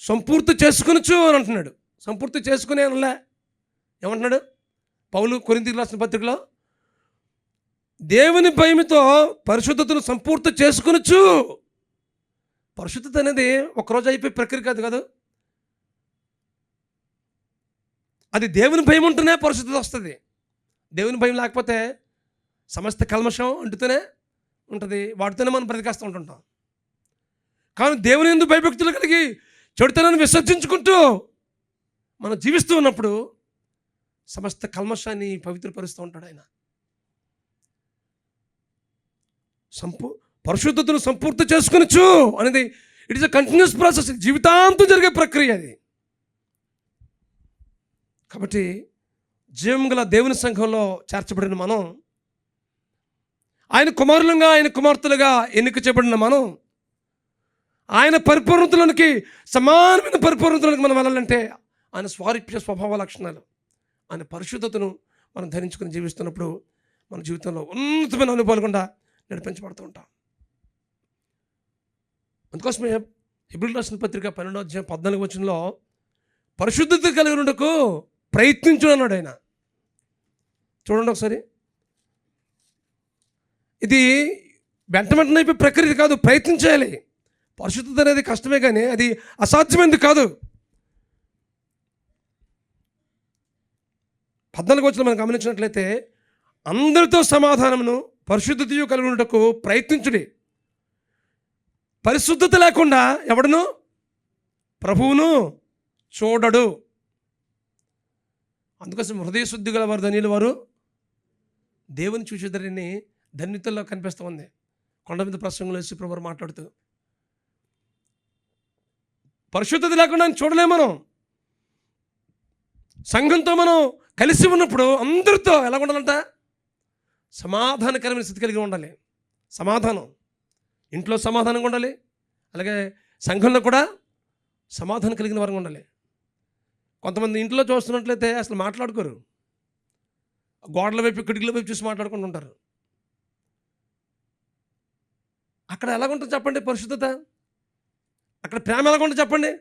సంపూర్తి చేసుకొనొచ్చు అని అంటున్నాడు. సంపూర్తి చేసుకునే అనలే. ఏమంటున్నాడు పౌలు కొరింథీయులకు రాసిన పత్రికలో? దేవుని భయముతో పరిశుద్ధతను సంపూర్తి చేసుకొనొచ్చు. పరిశుద్ధత అనేది ఒకరోజు అయిపోయి ప్రక్రియ కాదు కదా. అది దేవుని భయం ఉంటేనే పరిశుద్ధత వస్తుంది. దేవుని భయం లేకపోతే సమస్త కల్మషం అంటుతూనే ఉంటుంది, వాటితోనే మనం బ్రతికేస్తూ ఉంటుంటాం. కానీ దేవుని యందు భయభక్తులు కలిగి చెడుతనాన్ని విసర్జించుకుంటూ మనం జీవిస్తూ ఉన్నప్పుడు సమస్త కల్మషాన్ని పవిత్రపరుస్తూ ఉంటాడు ఆయన. పరిశుద్ధతను సంపూర్తి చేసుకొనొచ్చు అనేది it is a continuous process, జీవితాంతం జరిగే ప్రక్రియ అది. కాబట్టి జీవం గల దేవుని సంఘంలో చేర్చబడిన మనం, ఆయన కుమారులుగా ఆయన కుమార్తెలుగా ఎన్నిక చేయబడిన మనం, ఆయన పరిపూర్ణతలోనికి, సమానమైన పరిపూర్ణతలోనికి మనం వెళ్ళాలంటే ఆయన స్వారూప్య స్వభావ లక్షణాలు, ఆయన పరిశుద్ధతను మనం ధరించుకుని జీవిస్తున్నప్పుడు మన జీవితంలో ఉన్నతమైన అనుభవాలు గుండా నడిపించబడుతూ ఉంటాం. అందుకోసమే హెబ్రీయులకు రాసిన పత్రిక 12వ అధ్యాయం 14వ వచనంలో పరిశుద్ధత కలిగినకు ప్రయత్నించు అన్నాడు ఆయన. చూడండి ఒకసారి, ఇది వెంటనే అయిపోయి ప్రక్రియ కాదు, ప్రయత్నించాలి. పరిశుద్ధత అనేది కష్టమే కానీ అది అసాధ్యమైనది కాదు. 14వ వచనం మనం గమనించినట్లయితే, అందరితో సమాధానమును పరిశుద్ధతయు కలిగినకు ప్రయత్నించుడి. పరిశుద్ధత లేకుండా ఎవడను ప్రభువును చూడడు. అందుకోసం హృదయ శుద్ధి గల వారు ధన్యులు, వారు దేవుని చూసేదారిని ధన్యతల్లో కనిపిస్తూ ఉంది. కొండ మీద ప్రసంగంలో యేసు ప్రభువు మాట్లాడుతూ, పరిశుద్ధత లేకుండా చూడలేము. మనం సంఘంతో మనం కలిసి ఉన్నప్పుడు అందరితో ఎలా ఉండాలంట? సమాధానకరమైన స్థితి కలిగి ఉండాలి. సమాధానం, ఇంట్లో సమాధానంగా ఉండాలి, అలాగే సంఘంలో కూడా సమాధానం కలిగిన వారంగా ఉండాలి. కొంతమంది ఇంట్లో చూస్తున్నట్లయితే అసలు మాట్లాడుకోరు, గోడల వైపు కిటికీల వైపు చూసి మాట్లాడుకుంటూ ఉంటారు. అక్కడ ఎలాగుంటుంది చెప్పండి పరిశుద్ధత? అక్కడ ప్రేమ ఎలాగుంటుంది చెప్పండి?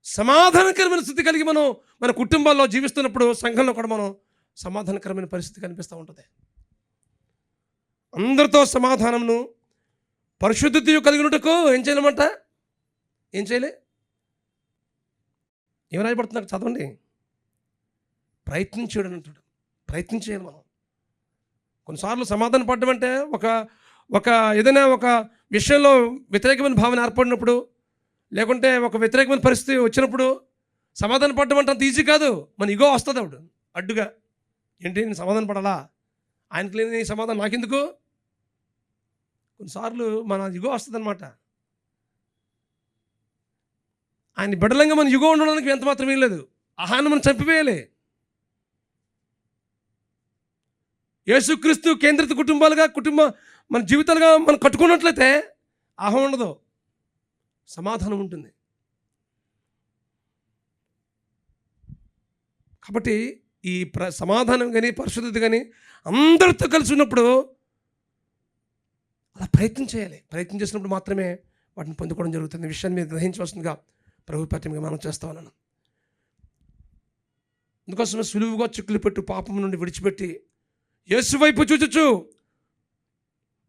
సమాధానకరమైన స్థితి కలిగి మనం మన కుటుంబాల్లో జీవిస్తున్నప్పుడు సంఘంలో కూడా మనం సమాధానకరమైన పరిస్థితి కనిపిస్తూ ఉంటుంది. అందరితో సమాధానమును పరిశుద్ధతయు కలిగినట్టుకు ఏం చేయాలన్నమాట? ఏం చేయాలి? ఏం రాయబడుతున్నారు చదవండి. ప్రయత్నించేయడం అంటాడు. ప్రయత్నించేయాలి మనం. కొన్నిసార్లు సమాధానం పడడం అంటే ఒక ఏదైనా ఒక విషయంలో వ్యతిరేకమైన భావన ఏర్పడినప్పుడు, లేకుంటే ఒక వ్యతిరేకమైన పరిస్థితి వచ్చినప్పుడు సమాధానం పడడం అంటే అంత ఈజీ కాదు. మన ఇగో వస్తుంది అప్పుడు అడ్డుగా. ఏంటి నేను సమాధానం పడాలా? ఆయనకి లేని సమాధానం నాకెందుకు? కొన్నిసార్లు మన ఇగో వస్తుంది అనమాట. ఆయన బిడ్డలంగా మన యుగం ఉండడానికి ఎంత మాత్రం ఏం లేదు. అహాన్ని మనం చంపివేయాలి. యేసుక్రీస్తు కేంద్రిత కుటుంబాలుగా మన జీవితాలుగా మనం కట్టుకున్నట్లయితే అహం ఉండదు, సమాధానం ఉంటుంది. కాబట్టి ఈ సమాధానం కానీ పరిశుద్ధత కానీ అందరితో కలిసి ఉన్నప్పుడు అలా ప్రయత్నం చేయాలి. ప్రయత్నం చేసినప్పుడు మాత్రమే వాటిని పొందుకోవడం జరుగుతుంది. ఈ విషయాన్ని మీరు గ్రహించవలసిందిగా ప్రభు పట్ల మనం చేస్తా ఉన్నాను. అందుకోసమే సులువుగా చిక్కులు పెట్టు పాపం నుండి విడిచిపెట్టి యేసు వైపు చూచొచ్చు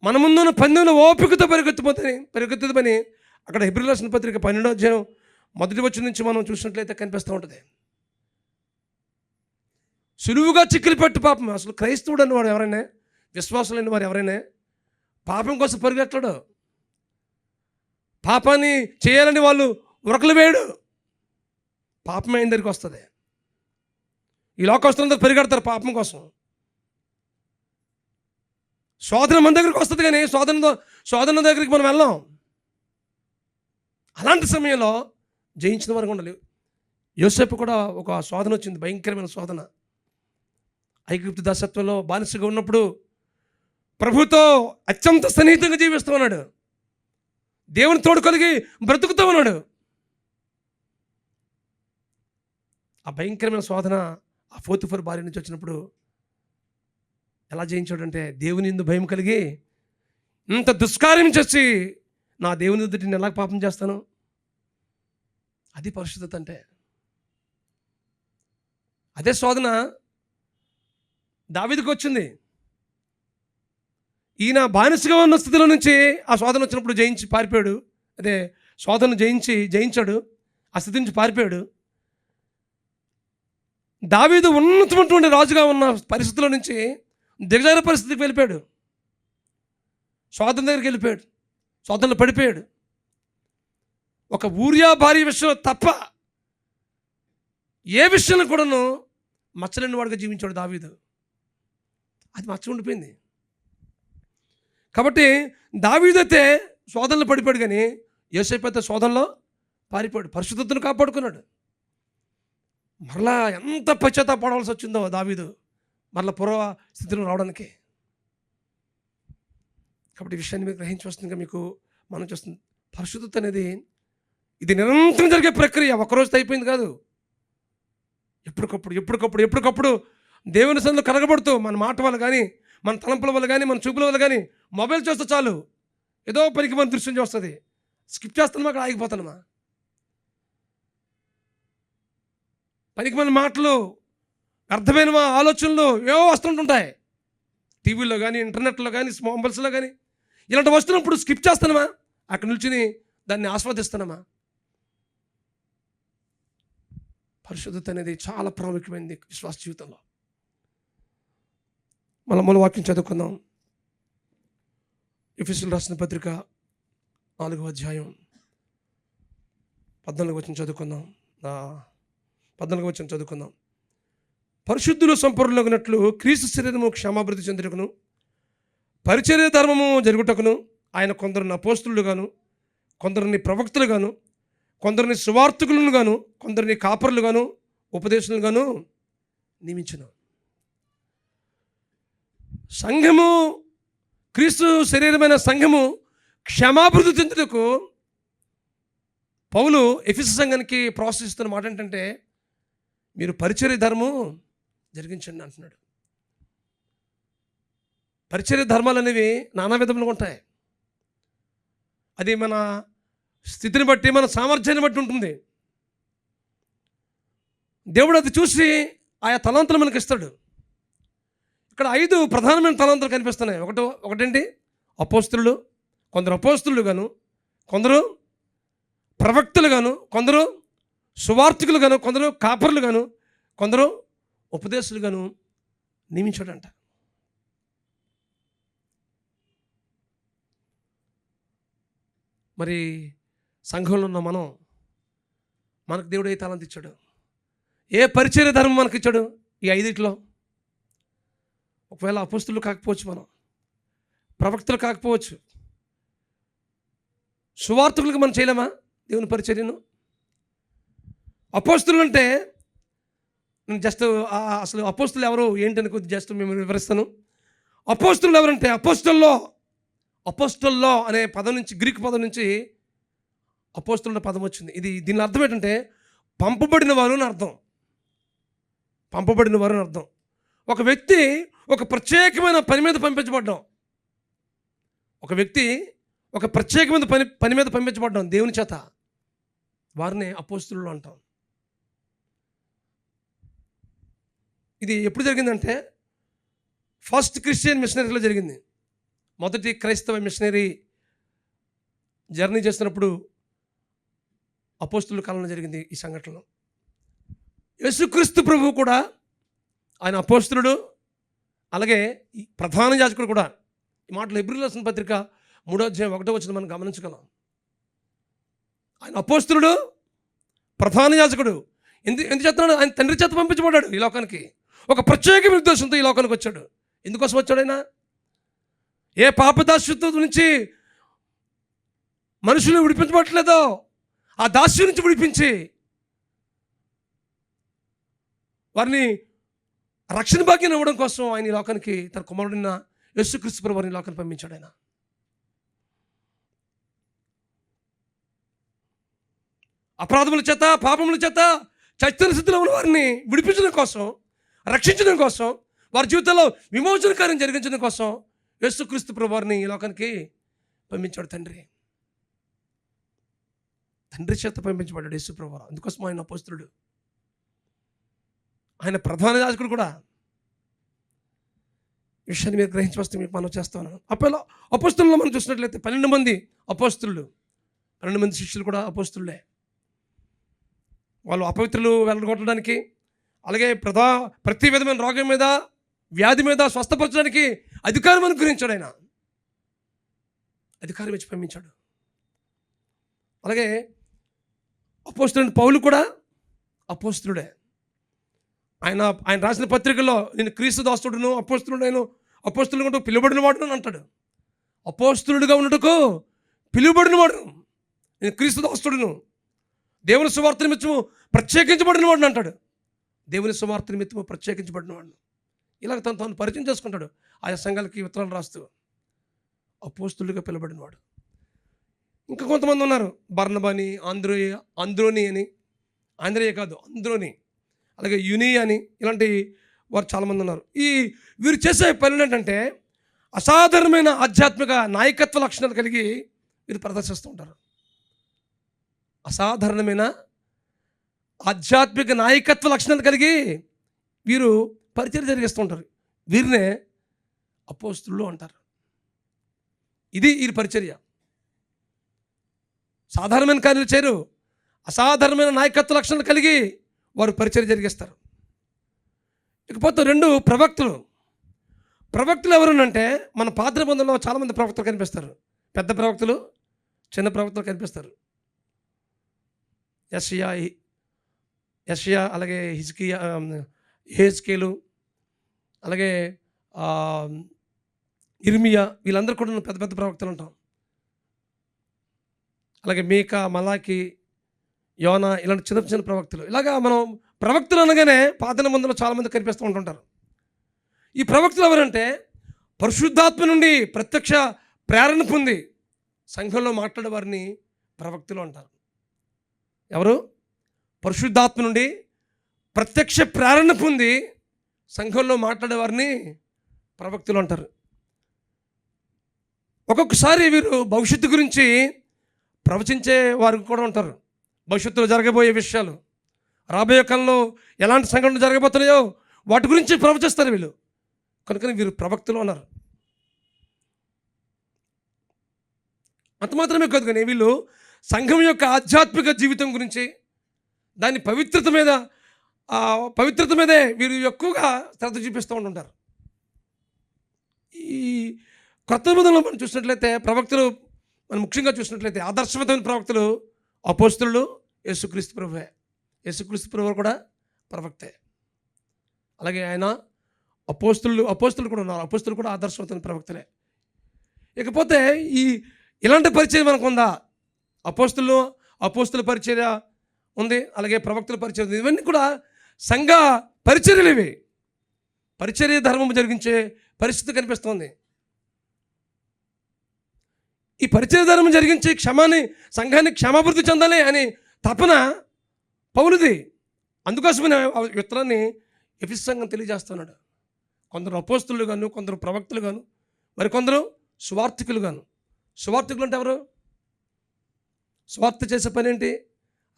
మన ముందున్న పందెంలో ఓపికతో పరిగెత్తుమని అక్కడ హెబ్రీయులకు రాసిన పత్రిక 12వ అధ్యాయం 1వ వచనం నుంచి మనం చూసినట్లయితే కనిపిస్తూ ఉంటుంది. సులువుగా చిక్కులు పెట్టు పాపం. అసలు క్రైస్తవుడు అన్నవాడు ఎవరైనా, విశ్వాసులైన వారు ఎవరైనా పాపం కోసం పరిగెట్టడు. పాపాన్ని చేయాలని వాళ్ళు ఉరకలు వేయడు. పాపం అయిన దగ్గరికి వస్తుంది. ఈ లోకస్తులందరూ పరిగెడతారు పాపం కోసం. శోధన మన దగ్గరికి వస్తుంది కానీ శోధన దగ్గరికి మనం వెళ్ళాం. అలాంటి సమయంలో జయించిన వరకు ఉండాలి. యోసేపు కూడా ఒక శోధన వచ్చింది, భయంకరమైన శోధన. ఐగుప్తు దాసత్వంలో బానిసగా ఉన్నప్పుడు ప్రభుతో అత్యంత సన్నిహితంగా జీవిస్తూ ఉన్నాడు. దేవుని తోడు కలిగి బ్రతుకుతూ ఉన్నాడు. ఆ భయంకరమైన శోధన ఆ పోతిఫర్ భార్య నుంచి వచ్చినప్పుడు ఎలా జయించాడంటే, దేవుని యందు భయం కలిగి ఇంత దుష్కార్యం చేసి నా దేవుని ఎదుట నేను ఎలా పాపం చేస్తాను? అది పరిశుద్ధత అంటే. అదే శోధన దావీదుకు వచ్చింది. ఈయన బానిసగా ఉన్న స్థితిలో నుంచి ఆ శోధన వచ్చినప్పుడు జయించి పారిపోయాడు. అదే శోధన జయించాడు, ఆ స్థితి నుంచి పారిపోయాడు. దావీదు ఉన్నతమైనటువంటి రాజుగా ఉన్న పరిస్థితుల నుంచి దిగజార పరిస్థితికి వెళ్ళిపోయాడు. శోధన దగ్గరికి వెళ్ళిపోయాడు, శోధనలో పడిపోయాడు. ఒక ఊరియా భార్య విషయంలో తప్ప ఏ విషయంలో కూడాను మచ్చలేని వాడిగా జీవించాడు దావీదు. అది మచ్చ ఉండిపోయింది. కాబట్టి దావీదైతే శోధనలో పడిపోయాడు, కానీ యోసేపు అయితే శోధనలో పారిపోయాడు, పరిశుద్ధతను కాపాడుకున్నాడు. మరలా ఎంత పశ్చాత్తాపడవలసి వచ్చిందో దావీదు మరలా పూర్వ స్థితిలో రావడానికి. కాబట్టి ఈ విషయాన్ని మీకు గ్రహించి వస్తుంది, మీకు మనం చూస్తుంది. పరిశుద్ధత అనేది ఇది నిరంతరం జరిగే ప్రక్రియ, ఒకరోజుతో అయిపోయింది కాదు. ఎప్పటికప్పుడు దేవుని సన్నిధిలో కనగబడుతూ, మన మాట వల్ల కానీ, మన తలంపుల వల్ల కానీ, మన చూపుల వల్ల కానీ, మొబైల్ చూస్తే చాలు ఏదో పనికి మన దృశ్యం చూస్తుంది, స్కిప్ చేస్తున్నామా, అక్కడ ఆగిపోతున్నామా. పనికి మన మాటలు, అర్థమైన ఆలోచనలు ఏవో వస్తుంటుంటాయి టీవీలో కానీ, ఇంటర్నెట్లో కానీ, మొబైల్స్లో కానీ. ఇలాంటి వస్తున్నప్పుడు స్కిప్ చేస్తున్నామా, అక్కడ నిల్చుని దాన్ని ఆస్వాదిస్తున్నామా. పరిశుద్ధత అనేది చాలా ప్రాముఖ్యమైనది విశ్వాస జీవితంలో. మూల వాక్యం చదువుకుందాం. ఎఫెసీయులకు రాసిన పత్రిక 4వ అధ్యాయం 14వ వచనం చదువుకుందాం. 14వ వచనం చదువుకుందాం. పరిశుద్ధులు సంపూర్ణులగునట్లు క్రీస్తు శరీరము క్షమాభివృద్ధి చెందుటకును పరిచర్య ధర్మము జరుగుటకును ఆయన కొందరిని అపోస్తులుగాను, కొందరిని ప్రవక్తలుగాను, కొందరిని సువార్తికులను గాను, కొందరిని కాపరులుగాను, ఉపదేశులుగాను నియమించును. సంఘము, క్రీస్తు శరీరమైన సంఘము క్షమాభివృద్ధి చెందుటకు పౌలు ఎఫెసు సంఘానికి ప్రోత్సహిస్తున్న మాట ఏంటంటే, మీరు పరిచర్య ధర్మం జరిగించండి అంటున్నాడు. పరిచర్య ధర్మాలు అనేవి నానా విధములుగా ఉంటాయి. అది మన స్థితిని బట్టి, మన సామర్థ్యాన్ని బట్టి ఉంటుంది. దేవుడు అది చూసి ఆయా తలాంతులు మనకి ఇస్తాడు. ఇక్కడ 5 ప్రధానమైన తలాంతులు కనిపిస్తున్నాయి. ఒకటేంటి, అపోస్తులు. కొందరు అపోస్తులు గాను, కొందరు ప్రవక్తలు గాను, కొందరు సువార్తికులు గాను, కొందరు కాపర్లు గాను, కొందరు ఉపదేశులు గాను నియమించాడంట. మరి సంఘంలో ఉన్న మనకు దేవుడు ఏ తాళంత ఇచ్చాడు, ఏ పరిచర్య ధర్మం మనకి ఇచ్చాడు? ఈ 5 ఒకవేళ అపోస్తులు కాకపోవచ్చు, మనం ప్రవక్తలు కాకపోవచ్చు, సువార్తికులకు మనం చేయలేమా దేవుని పరిచర్యను? అపోస్తులు అంటే నేను జస్ట్ అసలు అపోస్తులు ఎవరు ఏంటని కొద్ది జస్ట్ మేము వివరిస్తాను. అపోస్తులు ఎవరంటే, అపోస్తల్లో అనే పదం నుంచి, గ్రీక్ పదం నుంచి అపోస్తుల పదం వచ్చింది. దీని అర్థం ఏంటంటే పంపబడిన వారు అని అర్థం. పంపబడిన వారు అని అర్థం. ఒక వ్యక్తి ఒక ప్రత్యేకమైన పని మీద పంపించబడ్డాం. ఒక వ్యక్తి ఒక ప్రత్యేకమైన పని మీద పంపించబడ్డాం దేవుని చేత, వారిని అపోస్తులు అంటాం. ఇది ఎప్పుడు జరిగిందంటే ఫస్ట్ క్రిస్టియన్ మిషనరీలో జరిగింది. మొదటి క్రైస్తవ మిషనరీ జర్నీ చేస్తున్నప్పుడు అపోస్తుల కాలంలో జరిగింది ఈ సంఘటన. యేసుక్రీస్తు ప్రభువు కూడా ఆయన అపోస్తులుడు, అలాగే ఈ ప్రధాన యాజకుడు కూడా. ఈ మాటలు హెబ్రీయులకు రాసిన పత్రిక 3వ అధ్యాయం 1వ వచనం మనం గమనించగలం. ఆయన అపోస్తులుడు, ప్రధాన యాజకుడు. ఎందుకు చెప్తున్నాడు? ఆయన తండ్రి చేత పంపించబడ్డాడు ఈ లోకానికి. ఒక ప్రత్యేక ఉద్దేశంతో ఈ లోకానికి వచ్చాడు. ఎందుకోసం వచ్చాడు ఆయన? ఏ పాపదాస్యత్వం నుంచి మనుషులు విడిపించబట్టలేదో ఆ దాస్యం నుంచి విడిపించి వారిని రక్షణ భాగ్యం ఇవ్వడం కోసం ఆయన ఈ లోకానికి తన కుమారుడిన యేసుక్రీస్తు ప్రభువు వారిని లోకానికి పంపించాడు. ఆయన అపరాధముల చేత, పాపముల చేత చైతన్య స్థితిలో ఉన్న వారిని విడిపించడం కోసం, రక్షించడం కోసం, వారి జీవితంలో విమోచన కార్యం జరిగించడం కోసం యేసుక్రీస్తు ప్రభువు వారిని ఈ లోకానికి పంపించాడు తండ్రి. తండ్రి చేత పంపించబడ్డాడు యేసు ప్రభువు. అందుకోసం ఆయన అపోస్తులుడు, ఆయన ప్రధాన యాజకుడు కూడా. ఈ విషయాన్ని మీరు గ్రహించి వస్తే మీకు మనం చేస్తాను. అపోస్తుల్లో మనం చూసినట్లయితే 12 మంది అపోస్తులు, 12 మంది శిష్యులు కూడా అపోస్తులే. వాళ్ళు అపవిత్రులు వెళ్ళగొట్టడానికి, అలాగే ప్రతి విధమైన రోగం మీద, వ్యాధి మీద స్వస్థపరచడానికి అధికారం అనుగ్రహించాడు. ఆయన అధికారం ఇచ్చి పంపించాడు. అలాగే అపోస్తులుడు పౌలు కూడా అపోస్తులుడే. ఆయన రాసిన పత్రికల్లో నేను క్రీస్తు దాసుడును, అపోస్తులుడైన, అపోస్తులు పిలువబడిన వాడును అంటాడు. అపోస్తలుడిగా ఉన్నట్టుకు పిలువబడినవాడు, నేను క్రీస్తు దాసుడును, దేవుని సువార్త నిమిత్తము ప్రత్యేకించబడినవాడు అంటాడు. దేవుని సువార్త నిమిత్తము ప్రత్యేకించబడినవాడు ఇలాగ తను పరిచయం చేసుకుంటాడు. ఆయా సంఘాలకి ఉత్తరాలు రాస్తూ అపోస్తలుడిగా పిలువబడినవాడు. ఇంకా కొంతమంది ఉన్నారు, బర్నబాని, అంద్రోని అని, ఆంధ్రేయ కాదు అంద్రోని, అలాగే యుని అని, ఇలాంటి వారు చాలామంది ఉన్నారు. వీరు చేసే పనులు ఏంటంటే అసాధారణమైన ఆధ్యాత్మిక నాయకత్వ లక్షణాలు కలిగి వీరు ప్రదర్శిస్తూ ఉంటారు. అసాధారణమైన ఆధ్యాత్మిక నాయకత్వ లక్షణాలు కలిగి వీరు పరిచయం జరిగిస్తూ ఉంటారు. వీరినే అపోస్తలులు అంటారు. ఇది వీరి పరిచర్య. సాధారణమైన కార్యాలు చేయరు, అసాధారణమైన నాయకత్వ లక్షణాలు కలిగి వారు పరిచర్య జరిగిస్తారు. ఇకపోతే 2 ప్రవక్తలు. ప్రవక్తలు ఎవరునంటే మన పాత నిబంధనలో చాలామంది ప్రవక్తలు కనిపిస్తారు. పెద్ద ప్రవక్తలు, చిన్న ప్రవక్తలు కనిపిస్తారు. యెషయా, అలాగే యెహెజ్కేలు, అలాగే ఇర్మియా, వీళ్ళందరూ కూడా పెద్ద పెద్ద ప్రవక్తలు ఉంటాం. అలాగే మీకా, మలాకి, యోనా, ఇలాంటి చిన్న చిన్న ప్రవక్తలు. ఇలాగా మనం ప్రవక్తలు అనగానే పాత నిబంధనలో చాలామంది కనిపిస్తూ ఉంటుంటారు. ఈ ప్రవక్తలు ఎవరంటే పరిశుద్ధాత్మ నుండి ప్రత్యక్ష ప్రేరణ పొంది సంఘంలో మాట్లాడే వారిని ప్రవక్తలు అంటారు. ఎవరు? పరిశుద్ధాత్మ నుండి ప్రత్యక్ష ప్రేరణ పొంది సంఘంలో మాట్లాడే వారిని ప్రవక్తలు అంటారు. ఒక్కొక్కసారి వీరు భవిష్యత్తు గురించి ప్రవచించే వారు కూడా ఉంటారు. భవిష్యత్తులో జరగబోయే విషయాలు, రాబోయే కాలంలో ఎలాంటి సంఘటనలు జరగబోతున్నాయో వాటి గురించి ప్రవచిస్తారు వీళ్ళు. కనుక వీరు ప్రవక్తలు అన్నారు. అంత మాత్రమే కాదు, కానీ వీళ్ళు సంఘం యొక్క ఆధ్యాత్మిక జీవితం గురించి, దాని పవిత్రత మీదే వీరు ఎక్కువగా శ్రద్ధ చూపిస్తూ ఉంటుంటారు. ఈ కొత్త నిబంధనలో మనం చూసినట్లయితే ప్రవక్తలు, మనం ముఖ్యంగా చూసినట్లయితే ఆదర్శవంతమైన ప్రవక్తలు అపోస్తలులు, యేసుక్రీస్తు ప్రభువే. యేసుక్రీస్తు ప్రభువు కూడా ప్రవక్తే. అలాగే ఆయన అపోస్తలులు కూడా ఉన్నారు. అపోస్తలులు కూడా ఆదర్శవంతమైన ప్రవక్తలే. ఇకపోతే ఇలాంటి పరిచయం మనకు ఉందా? అపోస్తల పరిచర్య ఉంది, అలాగే ప్రవక్తల పరిచర్య ఉంది. ఇవన్నీ కూడా సంఘ పరిచర్యలు. ఇవి పరిచర్య ధర్మం జరిగించే పరిస్థితి కనిపిస్తుంది. ఈ పరిచర్య ధర్మం జరిగించి సంఘాన్ని క్షమాభివృద్ధి చెందాలి అని తపన పౌలుది. అందుకోసమే ఉత్తరాన్ని ఎఫెసు సంఘం తెలియజేస్తున్నాడు. కొందరు అపోస్తలులు గాను, కొందరు ప్రవక్తలు గాను, మరి కొందరు సువార్థికులు గాను. సువార్థికులు అంటే ఎవరు? సువార్త చేసే పని ఏంటి?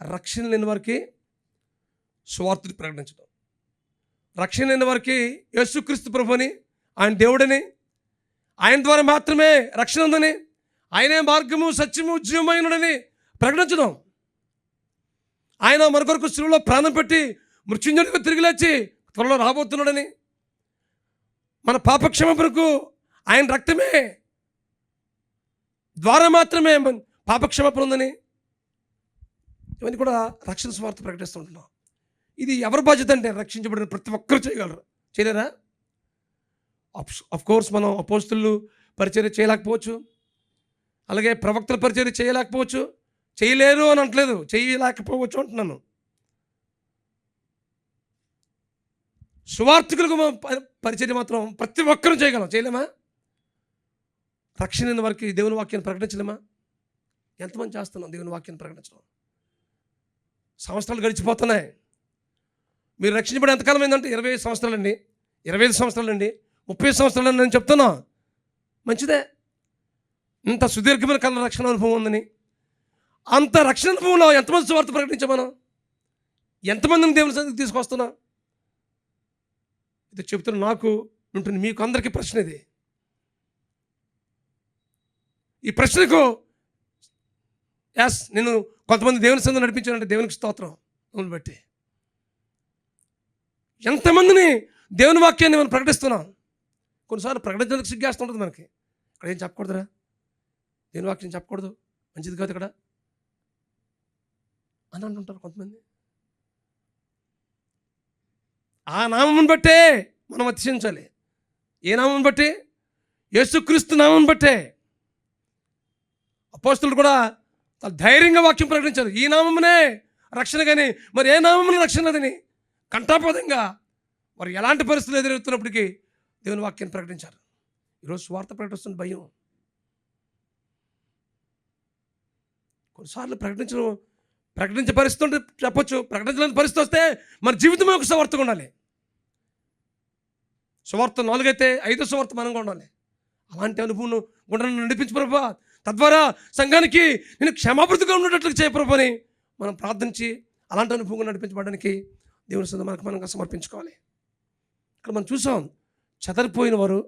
రక్షణ లేని వారికి సువార్తను ప్రకటించడం. రక్షణ లేని వారికి యేసుక్రీస్తు ప్రభుని, ఆయన దేవుడని, ఆయన ద్వారా మాత్రమే రక్షణ ఉందని, ఆయనే మార్గము, సత్యము, జీవమైనడని ప్రకటించడం. ఆయన మన కొరకు శిలువలో ప్రాణం పెట్టి మృత్యుంజయుడిగా తిరిగి లేచి త్వరలో రాబోతున్నాడని, మన పాపక్షమాపణకు ఆయన రక్తమే ద్వారా మాత్రమే పాపక్షమాపణ ఉందని, ఇవన్నీ కూడా రక్షణ స్వార్థ ప్రకటిస్తుంటున్నాం. ఇది ఎవరి బాధ్యత అంటే రక్షించబడిన ప్రతి ఒక్కరు చేయగలరు. చేయలేరా? కోర్స్ మనం అపోస్తలులు పరిచర్య చేయలేకపోవచ్చు, అలాగే ప్రవక్తల పరిచర్య చేయలేకపోవచ్చు. చేయలేరు అని అంటలేదు, చేయలేకపోవచ్చు అంటున్నాను. సువార్థికులకు పరిచర్య మాత్రం ప్రతి ఒక్కరూ చేయగలం. చేయలేమా? రక్షణ లేని వారికి దేవుని వాక్యాన్ని ప్రకటించలేమా? ఎంతమంది చేస్తున్నాం దేవుని వాక్యాన్ని ప్రకటించడం? సంవత్సరాలు గడిచిపోతున్నాయి. మీరు రక్షించబడి ఎంతకాలం అయిందంటే 20 సంవత్సరాలండి, 25 సంవత్సరాలండి, 30 సంవత్సరాలని నేను చెప్తున్నా. మంచిదే, ఇంత సుదీర్ఘమైన కాలం రక్షణ అనుభవం ఉందని. అంత రక్షణ అనుభవంలో ఎంతమంది సువార్త ప్రకటించాం మనం? ఎంతమందిని దేవుని సన్నిధికి తీసుకొస్తున్నాం? ఇది చెబుతున్న నాకు ఉంటుంది, మీకు అందరికీ ప్రశ్న ఇది. ఈ ప్రశ్నకు నేను కొంతమంది దేవుని సన్నిధిని నడిపించానంటే దేవునికి స్తోత్రం. మమ్మల్ని బట్టి ఎంతమందిని దేవుని వాక్యాన్ని మనం ప్రకటిస్తున్నాం. కొన్నిసార్లు ప్రకటించడానికి సిగ్గేస్తుంటుంది మనకి. ఇక్కడ ఏం చెప్పకూడదురా, దేవుని వాక్యం చెప్పకూడదు, మంచిది కాదు ఇక్కడ అని అంటుంటారు కొంతమంది. ఆ నామం బట్టే మనం అతిశయించాలి. ఏ నామం బట్టి? యేసుక్రీస్తు నామం బట్టే. అపోస్తలుడు కూడా చాలా ధైర్యంగా వాక్యం ప్రకటించారు. ఈ నామమునే రక్షణ కానీ మరి ఏ నామమున రక్షణ లేదని కంఠాపదంగా మరి ఎలాంటి పరిస్థితులు ఎదురవుతున్నప్పటికీ దేవుని వాక్యాన్ని ప్రకటించారు. ఈరోజు స్వార్థ ప్రకటిస్తున్న భయం. కొన్నిసార్లు ప్రకటించే పరిస్థితి ఉంటే చెప్పొచ్చు, ప్రకటించలేని పరిస్థితి వస్తే మన జీవితమే ఒక సువార్తగా ఉండాలి. సువార్త 4 అయితే 5వ సువార్త మనంగా ఉండాలి. అలాంటి అనుభవం గుండెలను నడిపించు ప్రభువా, తద్వారా సంఘానికి నేను క్షమాపృతిగా ఉన్నట్లు చేయ ప్రభు అని మనం ప్రార్థించి అలాంటి అనుభవం నడిపించబడడానికి దేవుని సన్నిధిలో మనకు మనంగా సమర్పించుకోవాలి. ఇక్కడ మనం చూసాం, చెదరిపోయిన వారు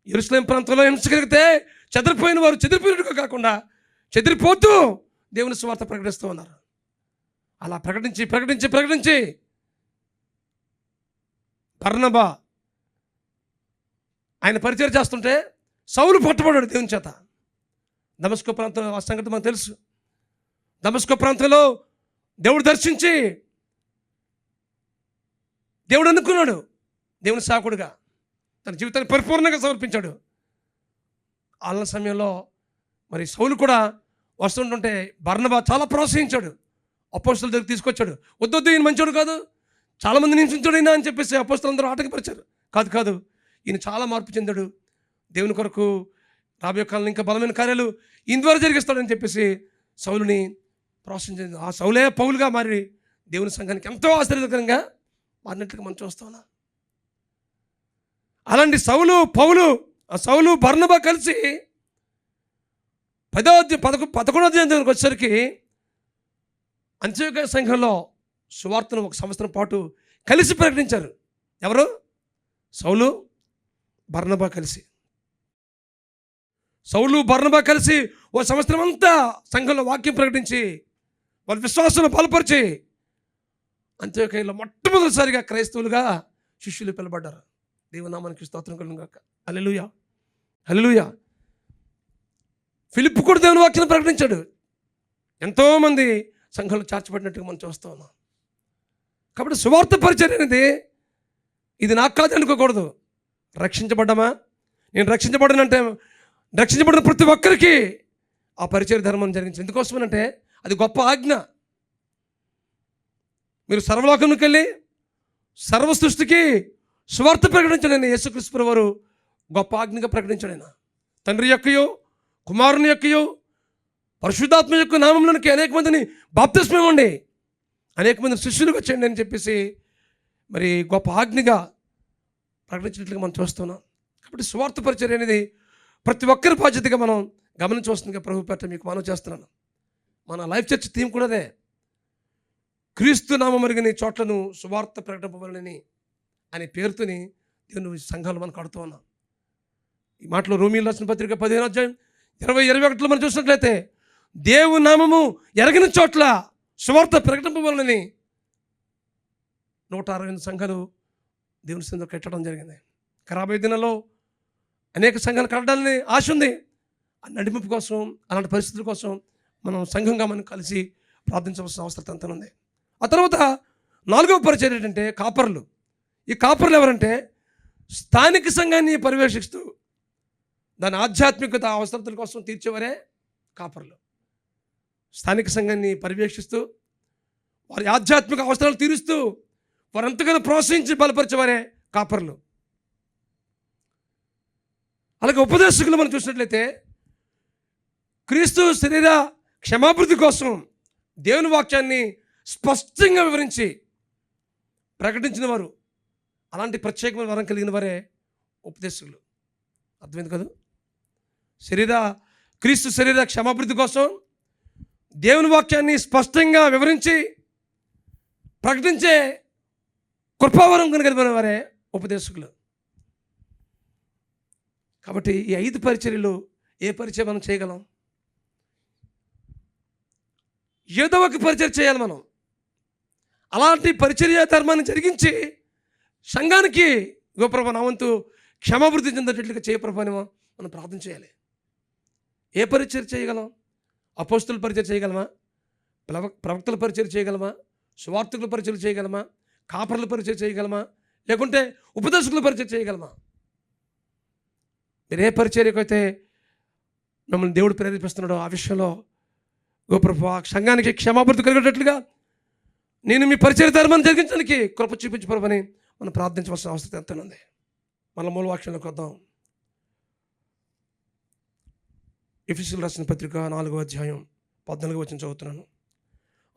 యెరూషలేము ప్రాంతంలో హింస కలిగితే చెదిరిపోయిన వారు చెదిరిపోయినట్టుగా కాకుండా చెదిరిపోతూ దేవుని సువార్త ప్రకటిస్తూ ఉన్నారు. అలా ప్రకటించి బర్నబా ఆయన పరిచయం చేస్తుంటే సౌలు పట్టుబడ్డాడు దేవుని చేత. దమస్కో ప్రాంతంలో ఆ సంగతి మనకు తెలుసు. దమస్కో ప్రాంతంలో దేవుడు దర్శించి దేవుడు అనుకున్నాడు దేవుని సేవకుడిగా, తన జీవితాన్ని పరిపూర్ణంగా సమర్పించాడు. ఆలన సమయంలో మరి సౌలు కూడా వస్తుంటుంటే బర్నబా చాలా ప్రోత్సహించాడు. అపోస్తలుల దగ్గరికి తీసుకొచ్చాడు. వద్దొద్దు, ఈయన మంచోడు కాదు, చాలామంది నిందించాడు అయినా అని చెప్పేసి అపోస్తలులందరూ ఆటంకపరిచారు. కాదు, ఈయన చాలా మార్పు చెందాడు, దేవుని కొరకు రాబోయే కాలంలో ఇంకా బలమైన కార్యాలు ఈయన ద్వారా జరిగిస్తాడని చెప్పేసి సౌలుని ప్రోత్సహించింది. ఆ సౌలే పౌలుగా మారి దేవుని సంఘానికి ఎంతో ఆశ్చర్యకరంగా మారినట్లుగా మనం చూస్తాం. అలాంటి సౌలు బర్నబా కలిసి 11వ అధ్యాయం దగ్గరికి వచ్చేసరికి అంత్యోక్య సంఘంలో సువార్తను 1 సంవత్సరం పాటు కలిసి ప్రకటించారు. ఎవరు? సౌలు బర్నబా కలిసి. 1 సంవత్సరం అంతా సంఘంలో వాక్యం ప్రకటించి వాళ్ళ విశ్వాసంలో బలపరిచి అంత్యోక్యలో మొట్టమొదటిసారిగా క్రైస్తవులుగా శిష్యులు పిలబడ్డారు. దేవునామానికి స్తోత్రం కలుగును గాక. హల్లెలూయా. ఫిలిప్పు కూడా దేవుని వాక్యాన్ని ప్రకటించాడు. ఎంతోమంది సంఘంలో చేర్చబడినట్టుగా మనం చూస్తూ ఉన్నాం. కాబట్టి సువార్త పరిచర్య అనేది ఇది నాకు కాదు అనుకోకూడదు. రక్షించబడ్డామా? నేను రక్షించబడినంటే రక్షించబడిన ప్రతి ఒక్కరికి ఆ పరిచర్య ధర్మం జరిగించింది. ఎందుకోసమనంటే అది గొప్ప ఆజ్ఞ. మీరు సర్వలోకంలోకి వెళ్ళి సర్వ సృష్టికి సువార్త ప్రకటించాడని యేసుక్రీస్తు వారు గొప్ప ఆజ్ఞగా ప్రకటించాడు. ఆయన తండ్రి యొక్కయో కుమారుని యొక్కయో పరిశుద్ధాత్మ యొక్క నామంలోనికి అనేక మందిని బాప్తిస్మం ఇవ్వండి, అనేక మందిని శిష్యులుగా చేయండి అని చెప్పేసి మరి గొప్ప ఆజ్ఞగా ప్రకటించినట్లుగా మనం చూస్తున్నాం. కాబట్టి సువార్త పరిచర్య అనేది ప్రతి ఒక్కరి బాధ్యతగా మనం గమనించి వస్తుందిగా ప్రభు పేట మీకు మనవి చేస్తున్నాను. మన లైఫ్ చర్చ్ థీమ్ కూడా అదే, క్రీస్తు నామమురిగిన చోట్లను సువార్త ప్రకటింపబడని అనే పేరుతోని దేవుని సంఘాలు మనం కడుతూ ఉన్నాం. ఈ మాటలో రోమీయులకు రాసిన పత్రిక 15వ అధ్యాయం 20-21 మనం చూసినట్లయితే దేవుని నామము ఎరగని చోట్ల సువార్త ప్రకటింపబడని 168 సంఘాలు దేవుని సంఘం కట్టడం జరిగింది. రాబోయే దినాల్లో అనేక సంఘాలు కట్టడాలని ఆశ ఉంది. ఆ నడిపింపు కోసం, అలాంటి పరిస్థితుల కోసం మనం సంఘంగా మనం కలిసి ప్రార్థించవలసిన అవసరం అంతా ఉంది. ఆ తర్వాత 4వ పరిచర్య ఏంటంటే కాపర్లు. ఈ కాపర్లు ఎవరంటే స్థానిక సంఘాన్ని పర్యవేక్షిస్తూ దాని ఆధ్యాత్మికత అవసరతల కోసం తీర్చేవారే కాపర్లు. స్థానిక సంఘాన్ని పర్యవేక్షిస్తూ వారి ఆధ్యాత్మిక అవసరాలు తీరుస్తూ వారు ఎంతగానో ప్రోత్సహించి బలపరిచేవారే కాపర్లు. అలాగే ఉపదేశకులు మనం చూసినట్లయితే క్రీస్తు శరీర క్షమాభివృద్ధి కోసం దేవుని వాక్యాన్ని స్పష్టంగా వివరించి ప్రకటించిన వారు, అలాంటి ప్రత్యేకమైన వరం కలిగిన వారే ఉపదేశకులు. అర్థమైంది కదా? క్రీస్తు శరీర క్షమాభివృద్ధి కోసం దేవుని వాక్యాన్ని స్పష్టంగా వివరించి ప్రకటించే కృపావరం కలిగిన వారే ఉపదేశకులు. కాబట్టి ఈ 5 పరిచర్యలు ఏ పరిచయం మనం చేయగలం? ఏదో ఒక పరిచర్య చేయాలి మనం. అలాంటి పరిచర్య ధర్మాన్ని జరిగించి సంఘానికి గోప్రభ నా వంతు క్షమాభివృద్ధి చెందేటట్లుగా చేయప్రభని మనం ప్రార్థన చేయాలి. ఏ పరిచర్య చేయగలం? అపోస్తుల పరిచర్య చేయగలమా? ప్రవక్తల పరిచర్య చేయగలమా? సువార్తికుల పరిచర్య చేయగలమా? కాపర్ల పరిచర్య చేయగలమా? లేకుంటే ఉపదేశకుల పరిచర్య చేయగలమా? మీరు ఏ పరిచర్యకైతే మిమ్మల్ని దేవుడు ప్రేరేపిస్తున్నాడు. ఆ విషయంలో గోప్రభు ఆ సంఘానికి క్షమాపణ కలిగేటట్లుగా నేను మీ పరిచయ ధర్మాన్ని జరిగించడానికి కృప చూపించు ప్రభు అని మనం ప్రార్థించవలసిన అవసరం ఎంతో ఉంది. మన మూలవాక్యంలోకి వద్దాం. ఎఫెసీయులకు రాసిన పత్రిక 4వ అధ్యాయం 14వ వచనం చదువుతున్నాను.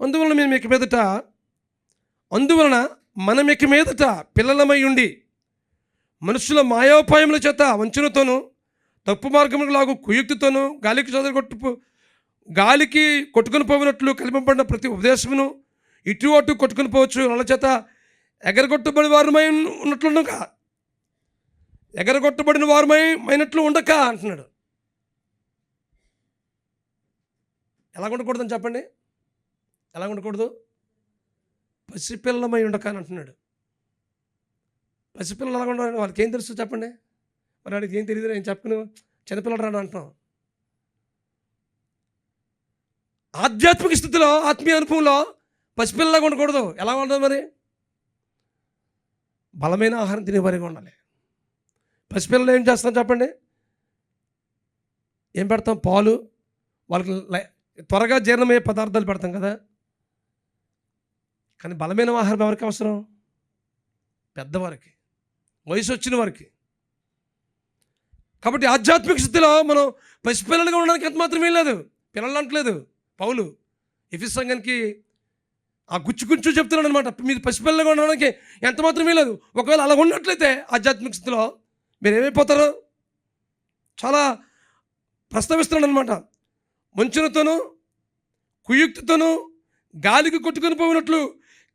అందువలన మనం ఇక మీదట పిల్లలమై ఉండి మనుషుల మాయోపాయముల చేత వంచనతోనూ తప్పు మార్గములకు లాగు కుయుక్తితోనూ గాలికి కొట్టుకుని పోయినట్లు కల్పింపబడిన ప్రతి ఉపదేశమును ఇటు అటు కొట్టుకుని పోవచ్చు. వాళ్ళ చేత ఎగరగొట్టబడిన వారమై ఉన్నట్లుండక ఎగరగొట్టబడిన వారమైనట్లు ఉండక అంటున్నాడు. ఎలా ఉండకూడదని చెప్పండి? ఎలా ఉండకూడదు? పసిపిల్లలమై ఉండక అని అంటున్నాడు. పసిపిల్లలు ఎలా ఉండాలి? వాళ్ళకి ఏం తెలుసు చెప్పండి? మరి వాడికి ఏం తెలియదు, నేను చెప్పుకుని చిన్నపిల్లలు రాడు అంటాం. ఆధ్యాత్మిక స్థితిలో, ఆత్మీయ అనుభవంలో పసిపిల్లలాగా ఉండకూడదు. ఎలా ఉండదు మరి? బలమైన ఆహారం తినేవారిగా ఉండాలి. పసిపిల్లలు ఏం చేస్తాం చెప్పండి? ఏం పెడతాం? పాలు, వాళ్ళకి త్వరగా జీర్ణమయ్యే పదార్థాలు పెడతాం కదా. కానీ బలమైన ఆహారం ఎవరికి అవసరం? పెద్దవారికి, వయసు వచ్చిన వారికి. కాబట్టి ఆధ్యాత్మిక స్థితిలో మనం పసిపిల్లలుగా ఉండడానికి ఎంత మాత్రం వీల్లేదు. పిల్లలు అంటలేదు పౌలు. ఎఫెసు సంఘానికి ఆ గుచ్చు చెప్తున్నాడు అనమాట. మీరు పసిపిల్లలుగా ఉండడానికి ఎంత మాత్రం వీల్లేదు. ఒకవేళ అలా ఉన్నట్లయితే ఆధ్యాత్మిక స్థితిలో మీరు ఏమైపోతారు? చాలా ప్రస్తావిస్తున్నాడు అనమాట. వంచనతోనూ కుయుక్తితోనూ గాలికి కొట్టుకుని పోయినట్లు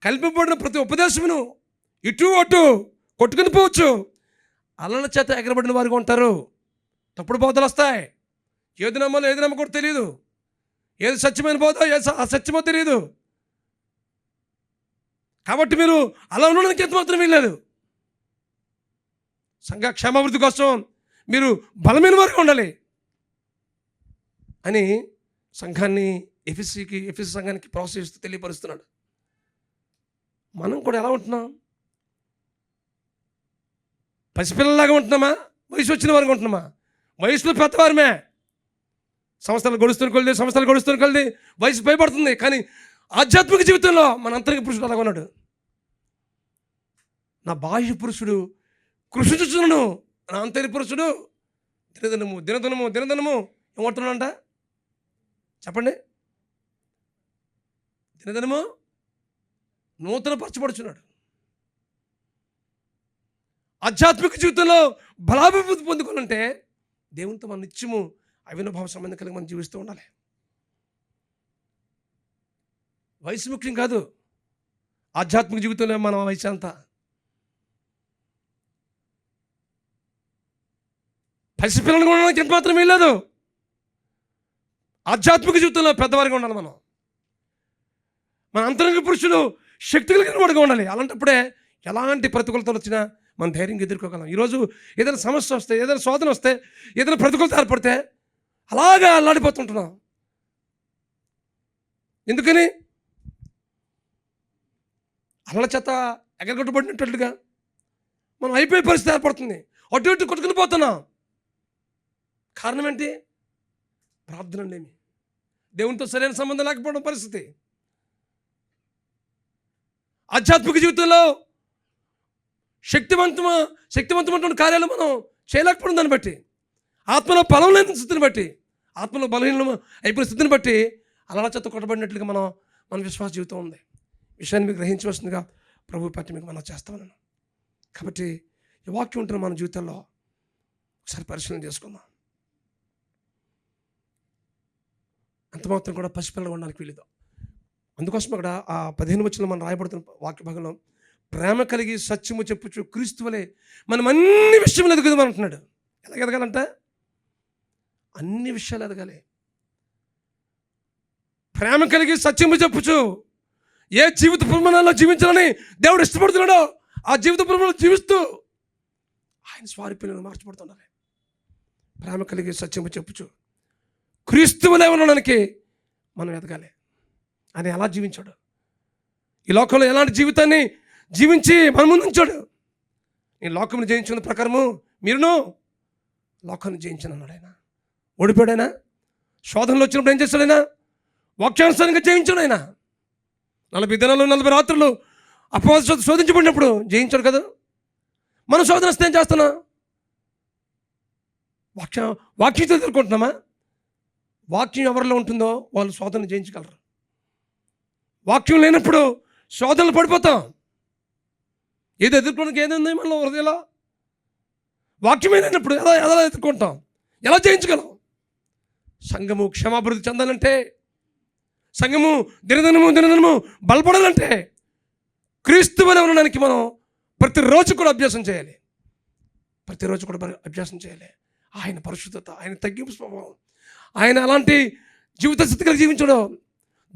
కల్పింపబడిన ప్రతి ఉపదేశమును ఇటు అటు కొట్టుకుని పోవచ్చు. అలల చేత ఎగరబడిన వారిగా ఉంటారు. తప్పుడు బోధలు వస్తాయి. ఏది నమ్మాలో ఏది నమ్మకూడదు తెలియదు. ఏది సత్యమైన బోధ, ఏది అసత్యమో తెలియదు. కాబట్టి మీరు అలా ఉండడానికి ఎంత మాత్రం వీల్లేదు. సంఘ క్షేమాభివృద్ధి కోసం మీరు బలమైన వారిగా ఉండాలి అని సంఘాన్ని ఎఫెసు సంఘానికి ప్రోత్సహిస్తూ తెలియపరుస్తున్నాడు. మనం కూడా ఎలా ఉంటున్నాం? పసిపిల్లలాగా ఉంటున్నామా? వయసు వచ్చిన వారికి ఉంటున్నామా? వయసులో పెద్దవారమే. సంవత్సరాలు గడుస్తున్న కొలిది వయసు భయపడుతుంది. కానీ ఆధ్యాత్మిక జీవితంలో మన అంతరంగ పురుషుడు అలాగ ఉన్నాడు. నా బాహ్య పురుషుడు కృషించుచున్నాను, నా అంతరి పురుషుడు దినదినము ఏమంటున్నాడంట చెప్పండి? దినదినము నూతన పరచబడుచున్నాడు. ఆధ్యాత్మిక జీవితంలో బలాభివృద్ధి పొందుకోవాలంటే దేవునితో మన నిత్యము అవినాభావ సంబంధం కలిగి మనం జీవిస్తూ ఉండాలి. వయసు ముఖ్యం కాదు. ఆధ్యాత్మిక జీవితంలో మన వయసు అంతా పసిపిల్లలు ఉండడానికి ఎంత మాత్రం వీల్లేదు. ఆధ్యాత్మిక జీవితంలో పెద్దవారిగా ఉండాలి. మన అంతరంగ పురుషుడు శక్తి కలిగిన వాడుగా ఉండాలి. అలాంటప్పుడే ఎలాంటి ప్రతికూలతలు వచ్చినా మనం ధైర్యంగా ఎదుర్కోగలం. ఈరోజు ఏదైనా సమస్య వస్తే, ఏదైనా శోధన వస్తే, ఏదైనా ప్రతికూలత ఏర్పడితే అలాగా అల్లాడిపోతుంటున్నాం. ఎందుకని? అలల చేత ఎగరగొట్టబడినట్లుగా మనం అయిపోయే పరిస్థితి ఏర్పడుతుంది. అటు ఇటు కొట్టుకుని పోతున్నాం. కారణం ఏంటి? ప్రార్థన లేమి, దేవునితో సరైన సంబంధం లేకపోవడం పరిస్థితి. ఆధ్యాత్మిక జీవితంలో శక్తివంతమైన కార్యాలు మనం చేయలేకపోవడం దాన్ని బట్టి, ఆత్మలో బలం లేని స్థితిని బట్టి, ఆత్మలో బలహీనం అయిపోయిన స్థితిని బట్టి అలా చేత కొట్టబడినట్లుగా మన విశ్వాస జీవితం ఉంది. విషయాన్ని మీకు గ్రహించవలసిందిగా ప్రభు పట్టి మీకు మనం చేస్తాను. కాబట్టి ఈ వాక్యం ఉంటున్న మన జీవితంలో ఒకసారి పరిశీలన చేసుకుందాం. అంత మాత్రం కూడా పసిపిల్లగా ఉండడానికి వీలుదు. అందుకోసం అక్కడ ఆ 15 వచనంలో మనం రాయబడుతున్న వాక్య భాగంలో ప్రేమ కలిగి సత్యము చెప్పుచు క్రీస్తు వలె మనం అన్ని విషయములు ఎదుగుదాం అంటున్నాడు. ఎలాగ ఎదగాలంట? అన్ని విషయాలు ఎదగాలి. ప్రేమ కలిగి సత్యము చెప్పుచు ఏ జీవిత ప్రమాణాల్లో జీవించాలని దేవుడు ఇష్టపడుతున్నాడో ఆ జీవిత ప్రమాణాలు జీవిస్తూ ఆయన స్వారూప్యంలో మార్చబడుతున్నారు. ప్రేమ కలిగి సత్యము చెప్పుచు క్రీస్తు వలె ఉండడానికి మనం ఎదగాలి. ఆయన ఎలా జీవించాడు? ఈ లోకంలో ఎలాంటి జీవితాన్ని జీవించి మన ముందు ఉంచాడు? ఈ లోకంను జయించిన ప్రకారము మీరును లోకాన్ని జయించను అన్నాడు. ఆయన ఓడిపోయాడైనా శోధనలు వచ్చినప్పుడు ఏం చేస్తాడు ఆయన? వాక్యానుసారంగా జయించాడు ఆయన. 40 దినాలు 40 రాత్రులు అపవాద శోధించబడినప్పుడు జయించాడు కదా. మనం శోధన వస్తే ఏం చేస్తున్నా? వాక్యంతో ఎదుర్కొంటున్నామా? వాక్యం ఎవరిలో ఉంటుందో వాళ్ళు శోధన జయించగలరు. వాక్యం లేనప్పుడు శోధనలు పడిపోతాం. ఏదో ఎదుర్కోవడానికి ఏది ఉంది మనలో హృదయంలో? వాక్యమే లేనప్పుడు ఎలా ఎదుర్కొంటాం? ఎలా జయించగలం? సంఘము క్షమాభివృద్ధి చెందాలంటే, సంఘము దినదినము బలపడాలంటే క్రీస్తు వలె ఉండడానికి మనం ప్రతిరోజు కూడా అభ్యాసం చేయాలి. ప్రతిరోజు కూడా అభ్యాసం చేయాలి. ఆయన పరిశుద్ధత, ఆయన తగ్గింపు స్వభావం, ఆయన అలాంటి జీవిత స్థితిగా జీవించడం,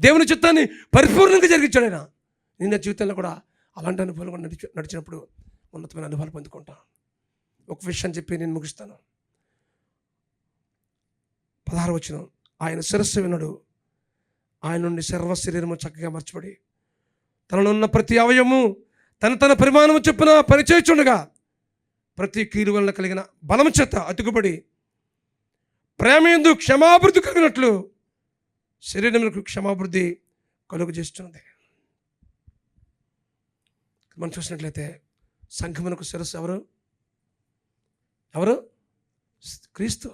దేవుని చిత్తాన్ని పరిపూర్ణంగా జరిగించాడు ఆయన. నిన్న జీవితంలో కూడా అలాంటి అనుభవాలు కూడా నడిచినప్పుడు ఉన్నతమైన అనుభవాలు పొందుకుంటాను. ఒక విషయం చెప్పి నేను ముగిస్తాను. 16వ వచనం, ఆయన శిరస్సు వినడు, ఆయన నుండి సర్వ శరీరము చక్కగా మర్చబడి తనలో ఉన్న ప్రతి అవయవము తన పరిమాణము చొప్పున పనిచేయుచుండగా ప్రతి కీలు వలన కలిగిన బలము చేత అతుకుబడి ప్రేమయందు క్షమాభివృద్ధి కలిగినట్లు శరీరములకు క్షమాభివృద్ధి కలుగు చేస్తున్నది. మనం చూసినట్లయితే సంఘమునకు శిరస్సు ఎవరు? క్రీస్తు.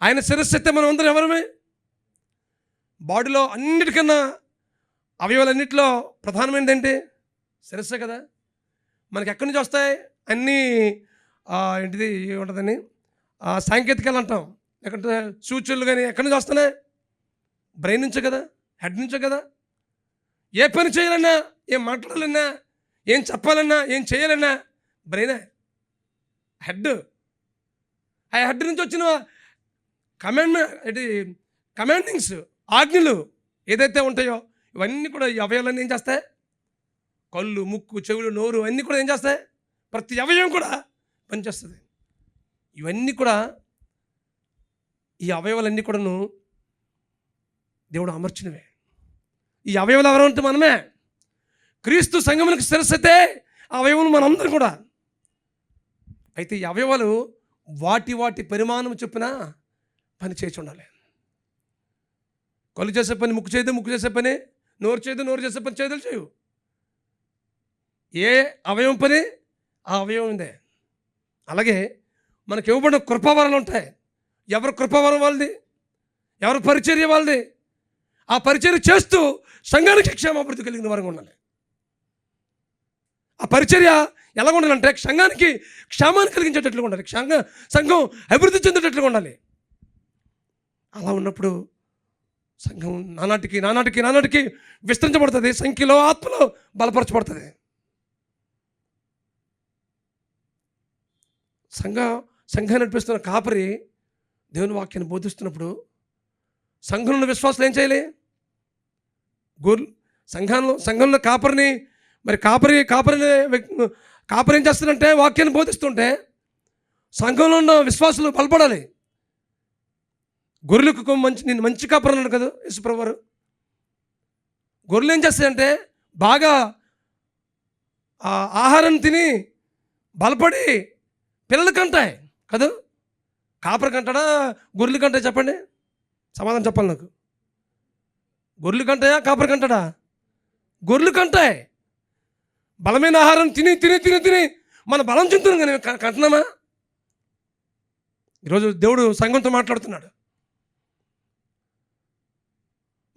ఆయన శిరస్సు అయితే మనం అందరం ఎవరమే? బాడీలో అన్నిటికన్నా అవయవాలన్నింటిలో ప్రధానమైనది ఏంటి? శిరస్సే కదా. మనకి ఎక్కడి నుంచి వస్తాయి అన్నీ? ఏంటిది ఏముంటుందని సాంకేతికాలు అంటాం. లేకుంటే సూచనలు కానీ ఎక్కడి నుంచి వస్తున్నాయి? బ్రెయిన్ నుంచే కదా, హెడ్ నుంచే కదా. ఏ పని చేయాలన్నా, ఏం మాట్లాడాలన్నా, ఏం చెప్పాలన్నా, ఏం చేయాలన్నా బ్రెయినే, హెడ్. ఆ హెడ్ నుంచి వచ్చిన కమాండింగ్స్, ఆజ్ఞలు ఏదైతే ఉంటాయో ఇవన్నీ కూడా ఈ అవయవాలన్నీ ఏం చేస్తాయి? కళ్ళు, ముక్కు, చెవులు, నోరు అన్నీ కూడా ఏం చేస్తాయి? ప్రతి అవయవం కూడా పనిచేస్తుంది. ఇవన్నీ కూడా, ఈ అవయవాలన్నీ కూడాను దేవుడు అమర్చినవే. ఈ అవయవాలు ఎవరంటే మనమే. క్రీస్తు సంఘమునకు శిరస్సు అయితే ఆ అవయవాలు మనందరం కూడా. అయితే ఈ అవయవాలు వాటి పరిమాణం చొప్పున పని చేసి ఉండాలి. కళ్ళు చేసే పని ముక్కు చేయదు, ముక్కు చేసే పని నోరు చేయదు, నోరు చేసే పని చేతులు చేయవు. ఏ అవయవం పని ఆ అవయవం ఉందే. అలాగే మనకి ఇవ్వబడిన కృపావరాలు ఉంటాయి. ఎవరి కృపావరం వాళ్ళది, ఎవరి పరిచర్య వాళ్ళది. ఆ పరిచర్య చేస్తూ సంఘానికి క్షేమాభివృద్ధి కలిగిన వారంగా ఉండాలి. ఆ పరిచర్య ఎలా ఉండాలంటే సంఘానికి క్షేమాన్ని కలిగించేటట్లుగా ఉండాలి. సంఘం అభివృద్ధి చెందేటట్లుగా ఉండాలి. అలా ఉన్నప్పుడు సంఘం నానాటికి విస్తరించబడుతుంది. సంఖ్యలో, ఆత్మలో బలపరచబడుతుంది. సంఘాన్ని నడిపిస్తున్న కాపరి దేవుని వాక్యాన్ని బోధిస్తున్నప్పుడు సంఘంలో ఉన్న విశ్వాసులు ఏం చేయాలి? సంఘంలో కాపరిని మరి కాపరి ఏం చేస్తారంటే వాక్యాన్ని బోధిస్తుంటే సంఘంలో ఉన్న విశ్వాసులు బలపడాలి. గొర్రెలకు నేను మంచి కాపరి అన్నాడు కదా యేసుప్రభువు వారు. గొర్రెలు ఏం చేస్తాయంటే బాగా ఆహారం తిని బలపడి పిల్లలు కంటాయి కదా. కాపరి కంటాడా, గొర్రెలు కంటాయి? చెప్పండి, సమాధానం చెప్పాలి నాకు. గొర్రెలు కంటాయా, కాపరి కంటాడా? గొర్రెలు కంటాయి. బలమైన ఆహారం తిని తిని తిని తిని మన బలం చెందుతున్నాం కానీ కంటున్నామా? ఈరోజు దేవుడు సంఘంతో మాట్లాడుతున్నాడు.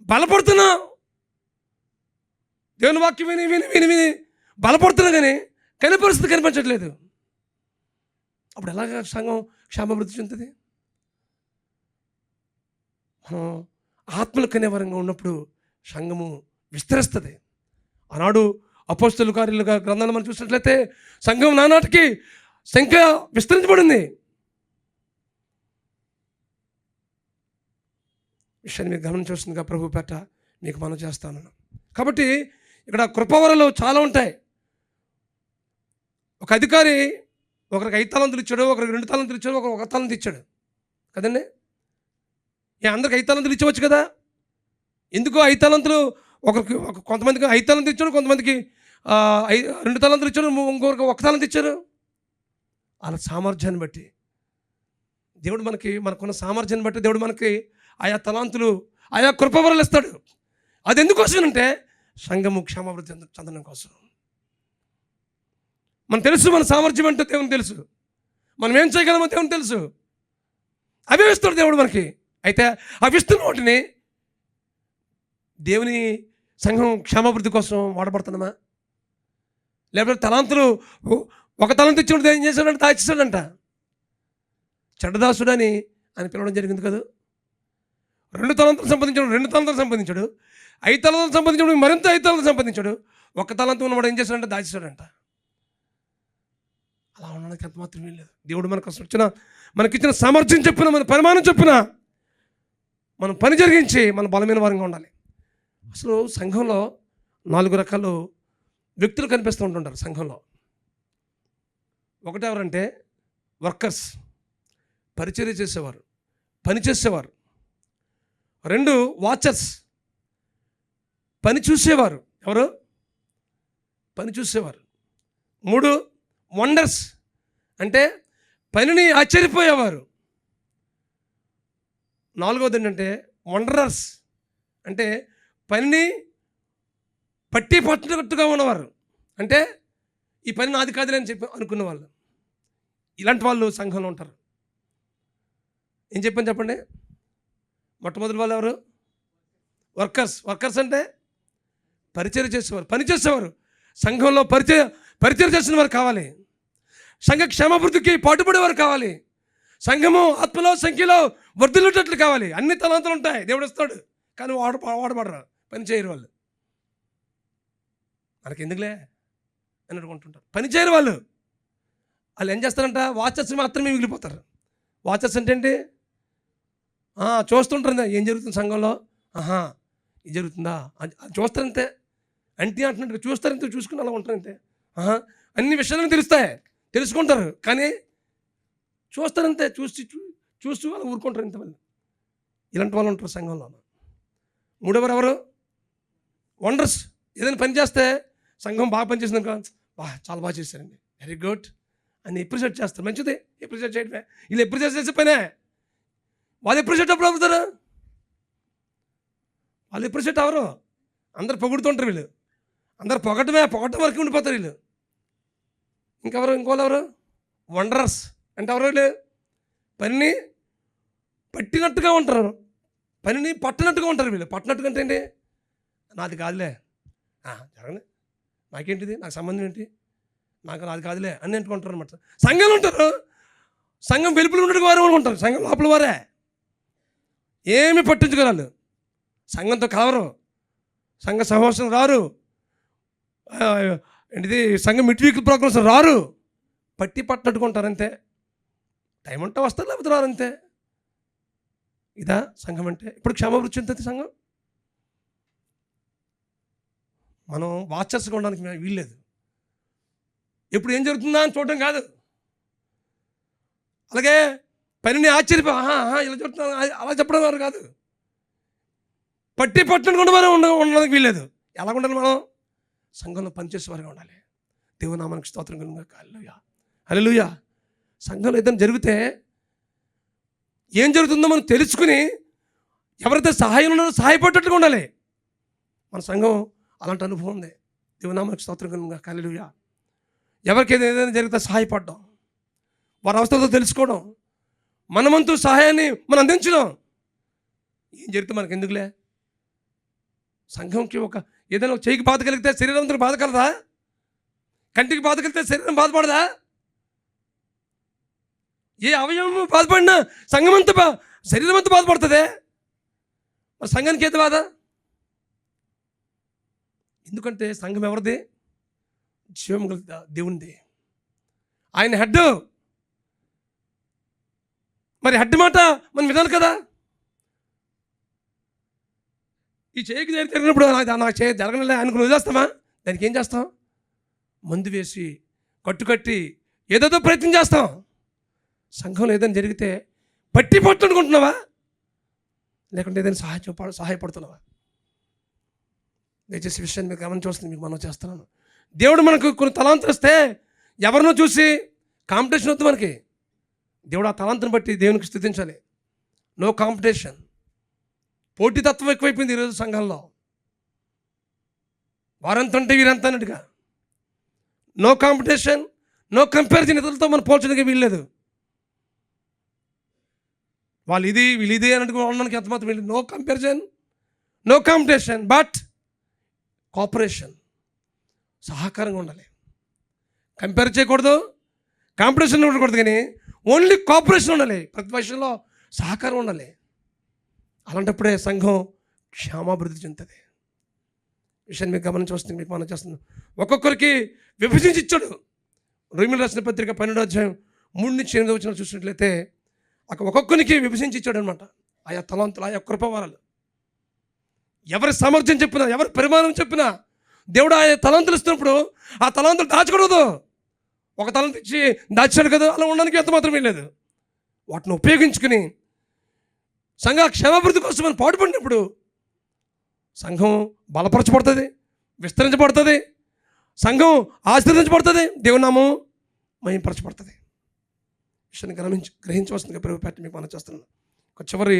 బలపడుతున్నాం, దేవుని వాక్యం విని విని విని విని బలపడుతున్నాం కానీ పరిస్థితి కనిపించట్లేదు. అప్పుడు ఎలాగ సంఘం క్షేమాభివృద్ధి చెందుతుంది? మనం ఆత్మలు కనేవరంగా ఉన్నప్పుడు సంఘము విస్తరిస్తుంది. ఆనాడు అపోస్తలుల కార్యాల గ్రంథాలు మనం చూసినట్లయితే సంఘం నానాటికి సంఖ్య విస్తరించబడింది. విషయాన్ని మీరు గమనించవలసిందిగా ప్రభు పేట మీకు మనం చేస్తాను. కాబట్టి ఇక్కడ కృపావరాలు చాలా ఉంటాయి. ఒక అధికారి ఒకరికి 5 తలాంతులు ఇచ్చాడు, ఒకరికి 2 తలాంతులు ఇచ్చాడు, ఒకరికి 1 తలాంతు ఇచ్చాడు కదండి. అందరికి 5 తలాంతులు ఇచ్చవచ్చు కదా. ఎందుకు 5 తలాంతులు? కొంతమందికి 5 తలాంతులు ఇచ్చాడు, కొంతమందికి 2 తలాంతులు ఇచ్చాడు, ఇంకొకరికి 1 తలాంతు ఇచ్చారు. వాళ్ళ సామర్థ్యాన్ని బట్టి దేవుడు మనకున్న సామర్థ్యాన్ని బట్టి దేవుడు మనకి ఆయా తలాంతులు, ఆయా కృపవరాలు ఇస్తాడు. అది ఎందుకోసం అంటే సంఘము క్షేమాభివృద్ధి చెందడం కోసం. మనకు తెలుసు మన సామర్థ్యం అంటే దేవునికి తెలుసు, మనం ఏం చేయగలమో దేవునికి తెలుసు. అవి ఇస్తాడు దేవుడు మనకి. అయితే అవి ఇస్తున్న వాటిని దేవుని సంఘం క్షేమాభివృద్ధి కోసం వాడబడుతున్నామా? లేకపోతే తలాంతులు, ఒక తలంతు ఇచ్చినప్పుడు ఏం చేశాడంటే దాచేశాడంట. చెడ్డదాసుడు అని ఆయన పిలవడం జరిగింది కదా. 2 తలంతులు సంపాదించాడు, 2 తలంతులు సంపాదించాడు. 5 తలంతులు సంపాదించాడు, మరింత 5 తలంతులు సంపాదించాడు. 1 తలంతు ఉన్నవాడు ఏం చేశాడంటే దాచేశాడంట. అలా ఉండడానికి ఎంత మాత్రం లేదు. దేవుడు మనకిచ్చిన సామర్థ్యం చెప్పిన, మన పరిమాణం చెప్పిన మనం పని జరిగించి మన బలమైన వారంగా ఉండాలి. అసలు సంఘంలో 4 రకాల వ్యక్తులు కనిపిస్తూ ఉంటుంటారు సంఘంలో. ఒకటి ఎవరంటే వర్కర్స్, పరిచర్య చేసేవారు, పని చేసేవారు. 2 వాచర్స్, పని చూసేవారు. ఎవరు? పని చూసేవారు. 3 వండర్స్, అంటే పనిని ఆశ్చర్యపోయేవారు. 4వది ఏంటంటే వండరర్స్, అంటే పనిని పట్టి పట్టుగా ఉన్నవారు. అంటే ఈ పని నాది కాదులే అని చెప్పి అనుకున్న వాళ్ళు. ఇలాంటి వాళ్ళు సంఘంలో ఉంటారు. ఏం చెప్పండి. మొట్టమొదటి వాళ్ళు ఎవరు? వర్కర్స్. వర్కర్స్ అంటే పరిచర్య చేసేవారు, పని చేసేవారు. సంఘంలో పరిచర్య చేసిన వారు కావాలి. సంఘ క్షేమాభివృద్ధికి పాటుపడేవారు కావాలి. సంఘము ఆత్మలో సంఖ్యలో వర్ధిల్లేటట్లు కావాలి. అన్ని తలాంతులు ఉంటాయి, దేవుడు ఇస్తాడు, కానీ వాడబడరు, పని చేయరు వాళ్ళు. మనకి ఎందుకులే అని అనుకుంటుంటారు. పని చేయరు వాళ్ళు ఏం చేస్తారంట? వాచర్స్ మాత్రమే మిగిలిపోతారు. వాచర్స్ అంటే ఏంటి? చూస్తుంటారు, ఏం జరుగుతుంది సంఘంలో, ఇది జరుగుతుందా అది చూస్తారంతే. అంటున్నట్టు చూస్తారంతే, చూసుకుని అలా ఉంటారంతే. అన్ని విషయాలను తెలుసుకుంటారు, కానీ చూస్తారంతే. చూస్తూ అలా ఊరుకుంటారు ఇంత వాళ్ళు. ఇలాంటి వాళ్ళు ఉంటారు సంఘంలో. 3వరు ఎవరు? వండర్స్. ఏదైనా పని చేస్తే సంఘం బాగా పనిచేసింది అనుకో, చాలా బాగా చేశారండి, వెరీ గుడ్ అని ఎప్రిషియేట్ చేస్తారు. మంచిది, ఎప్రిషియేట్ చేయడమే. వీళ్ళు ఎప్రిషియేట్ చేసే పనే. వాళ్ళు ఎప్రిషియేట్ అప్పుడు అవుతారు, వాళ్ళు ఎప్రిషియేట్ అవరు. అందరు పొగుడుతుంటారు వీళ్ళు. అందరు పొగటం వరకు ఉండిపోతారు వీళ్ళు. ఇంకోళ్ళు ఎవరు? వండరర్స్. అంటే ఎవరు వీళ్ళు? పనిని పట్టినట్టుగా ఉంటారు, పనిని పట్టనట్టుగా ఉంటారు వీళ్ళు. పట్టనట్టుగా అంటే ఏంటి? నాది కాదులే, జరగలే, నాకేంటిది, నాకు సంబంధం ఏంటి, నాది కాదులే అని అంటుకుంటారు అనమాట. సంఘంలో ఉంటారు, సంఘం వెలుపులు ఉండడం వారు ఉంటారు, సంఘం లోపల వారే. ఏమి పట్టించుకోరాళ్ళు, సంఘంతో కలవరు, సంఘ సమావేశం రారు, ఏంటిది సంఘం మిడ్ వీక్ ప్రోగ్రామ్స్ రారు. పట్టట్టుకుంటారు అంతే. టైం ఉంటే వస్తారు, లేకపోతే రారు అంతే. ఇదా సంఘం అంటే? ఇప్పుడు క్షేమాభివృద్ధి చెందుతుంది సంఘం. మనం వాచర్స్గా ఉండడానికి వీల్లేదు. ఎప్పుడు ఏం జరుగుతుందా అని చూడడం కాదు. అలాగే పనిని ఇలా చెప్తున్నా అలా చెప్పడం వారు కాదు. పట్టకుండా వారు ఉండడానికి వీల్లేదు. ఎలా ఉండాలి? మనం సంఘంలో పనిచేసేవారుగా ఉండాలి. దేవునామానికి స్తోత్రం కలుగుగాక. హల్లెలూయా, హల్లెలూయా. సంఘంలో ఏదైనా జరిగితే ఏం జరుగుతుందో మనం తెలుసుకుని ఎవరైతే సహాయం ఉన్నారో సహాయపడేటట్టుగా ఉండాలి. మన సంఘం అలాంటి అనుభవం ఉంది. దేవునామానికి స్తోత్రం కలుగుగాక. హల్లెలూయా. ఎవరికి ఏదైనా జరిగితే సహాయపడడం, వారి అవస్థలతో తెలుసుకోవడం, మనమంతు సహాయాన్ని మనం అందించడం. ఏం జరిగితే మనకు ఎందుకులే? సంఘంకి ఏదైనా చేయికి బాధ కలిగితే శరీరంతో బాధ కలదా? కంటికి బాధ కలిగితే శరీరం బాధపడదా? ఏ అవయవము బాధపడినా శరీరం అంతా బాధపడుతుంది. మరి సంఘానికి ఏది బాధ? ఎందుకంటే సంఘం ఎవరిది? జీవం గల దేవునిది. ఆయన హెడ్. మరి హెడ్ మాట మనం వినాలి కదా. ఈ చేయికి జరిగినప్పుడు నాకు చేయి జరగలే అనుకుని వదిలేస్తామా? దానికి ఏం చేస్తాం? మందు వేసి కట్టుకట్టి ఏదేదో ప్రయత్నం చేస్తాం. సంఘంలో ఏదైనా జరిగితే పట్టుకుంటున్నావా? లేకుంటే ఏదైనా సహాయపడుతున్నావా? దయచేసి విషయాన్ని మీకు గమనించవలసింది మీకు మనం చేస్తున్నాను. దేవుడు మనకు కొన్ని తలాంతులు ఇస్తే ఎవరినో చూసి కాంపిటీషన్ వద్దు మనకి. దేవుడు ఆ తలాంతుని బట్టి దేవునికి స్తుతించాలి. No competition. పోటీతత్వం ఎక్కువైపోయింది ఈరోజు సంఘంలో. వారంత అంటే వీరంత అన్నట్టుగా. No competition, no comparison. ఇతరులతో మనం పోల్చడానికి వీల్లేదు. వాళ్ళు ఇది వీళ్ళు ఇది అన్నట్టుగా ఉండడానికి ఎంత మాత్రం వీళ్ళు. No comparison, no competition, but cooperation. సహకారంగా ఉండాలి. కంపేర్ చేయకూడదు, కాంపిటీషన్ ఉండకూడదు, కానీ ఓన్లీ కోఆపరేషన్ ఉండాలి. ప్రతి విషయంలో సహకారం ఉండాలి. అలాంటప్పుడే సంఘం క్షేమాభివృద్ధి చెందుతుంది. విషయాన్ని మీకు గమనించి వస్తుంది, మీకు మనం చేస్తుంది. ఒక్కొక్కరికి విభజించి ఇచ్చాడు. రోమీయులకు రాసిన పత్రిక 12వ అధ్యాయం 3-8 చూసినట్లయితే అక్కడ ఒక్కొక్కరికి విభజించి ఇచ్చాడు అనమాట. ఆయా తలాంతులు, ఆయా కృపవరాలు. ఎవరి సామర్థ్యం చెప్పినా, ఎవరి పరిమాణం చెప్పినా దేవుడు ఆయా తలాంతులు ఇస్తున్నప్పుడు ఆ తలాంతులు దాచకూడదు. ఒక తలాంతు ఇచ్చి దాచాడు కదా, అలా ఉండడానికి ఎంత మాత్రం లేదు. వాటిని ఉపయోగించుకుని సంఘ క్షేమాభివృద్ధి కోసం మనం పాటుపడినప్పుడు సంఘం బలపరచబడుతుంది, విస్తరించబడుతుంది, సంఘం ఆశీర్వదించబడుతుంది, దేవుని నామం మహిమపరచబడుతుంది. విషయాన్ని గ్రహించవలసిందిగా ప్రభు పేట మీకు మనం చేస్తున్నాను. ఒక చివరి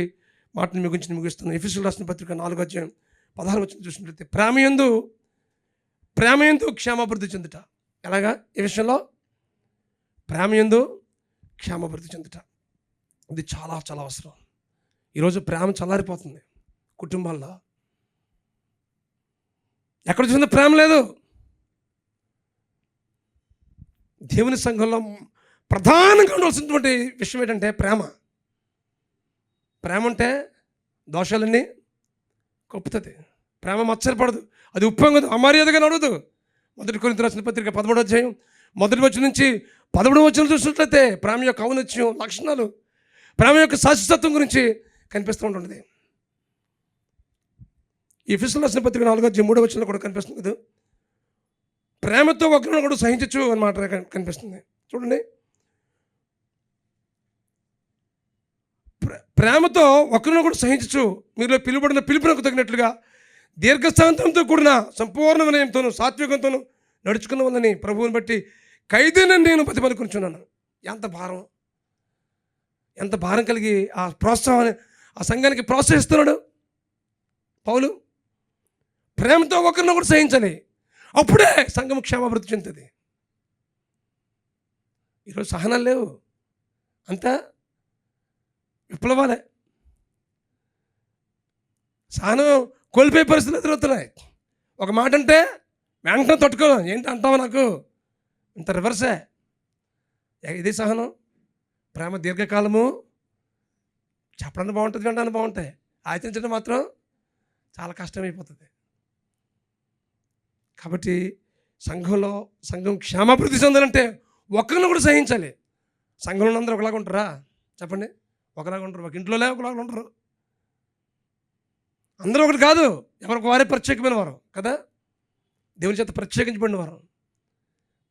మాటను మీ గురించి ముగిస్తున్నాను. ఎఫెసీయులకు రాసిన పత్రిక 4వ అధ్యాయం 16 చూసినట్లయితే ప్రేమయందు క్షేమాభివృద్ధి చెందుట. ఎలాగా? ఈ విషయంలో ప్రేమయందు క్షేమాభివృద్ధి చెందుట. ఇది చాలా చాలా అవసరం. ఈరోజు ప్రేమ చల్లారిపోతుంది కుటుంబాల్లో. ఎక్కడ చూసినా ప్రేమ లేదు. దేవుని సంఘంలో ప్రధానంగా ఉండవలసినటువంటి విషయం ఏంటంటే ప్రేమ. ప్రేమ అంటే దోషాలన్నీ కప్పుతుంది. ప్రేమ మత్సరపడదు, అది ఉప్పొంగదు, అమర్యాదగా నడవదు. 1 కొరింథీయులకు రాసిన పత్రిక 13వ అధ్యాయం 1వ వచనం నుంచి 13వ వచనం చూసినట్లయితే ప్రేమ యొక్క ఔన్నత్యం, లక్షణాలు, ప్రేమ యొక్క శాశ్వతత్వం గురించి కనిపిస్తూ ఉంటుంది. ఈ ఎఫెసీయులకు రాసిన పత్రిక 4వ అధ్యాయం 3వ వచనంలో కూడా కనిపిస్తుంది కదా. ప్రేమతో ఒకరిని కూడా సహించచ్చు అన్నమాట కనిపిస్తుంది. చూడండి, ప్రేమతో ఒకరిని కూడా సహించచ్చు, మీలో పిలువబడిన పిలుపునకు తగినట్లుగా దీర్ఘశాంతంతో కూడిన సంపూర్ణ వినయంతోనూ సాత్వికంతోనూ నడుచుకున్న వాళ్ళని ప్రభువుని బట్టి ఖైదీనని నేను ప్రతిపలుకుంటున్నాను. ఎంత భారం కలిగి ఆ ప్రోత్సాహాన్ని ఆ సంఘానికి ప్రోత్సహిస్తున్నాడు పౌలు. ప్రేమతో ఒకరిని కూడా సహించాలి, అప్పుడే సంఘం క్షేమాభివృద్ధి చెందుతుంది. ఈరోజు సహనాలు లేవు, అంతా విప్లవాలే. సహనం కోల్పోయే పరిస్థితులు ఎదురవుతున్నాయి. ఒక మాట అంటే వెంటనే తట్టుకోను, ఏంటి అంటావు నాకు, ఇంత రివర్సే. ఇది సహనం. ప్రేమ దీర్ఘకాలము, చెప్పడానికి బాగుంటుంది, వినడానికి బాగుంటాయి, ఆచరించడం మాత్రం చాలా కష్టమైపోతుంది. కాబట్టి సంఘం క్షేమాభివృద్ధి చెందాలంటే ఒకరిని కూడా సహించాలి. సంఘంలో అందరూ ఒకలాగా ఉంటారా? చెప్పండి, ఒకలాగా ఉంటారు. ఒక ఇంట్లోనే ఒకలాగా ఉంటారు. అందరూ ఒకటి కాదు, ఎవరికి వారే ప్రత్యేకమైన వారు కదా, దేవుని చేత ప్రత్యేకించబడిన వారు.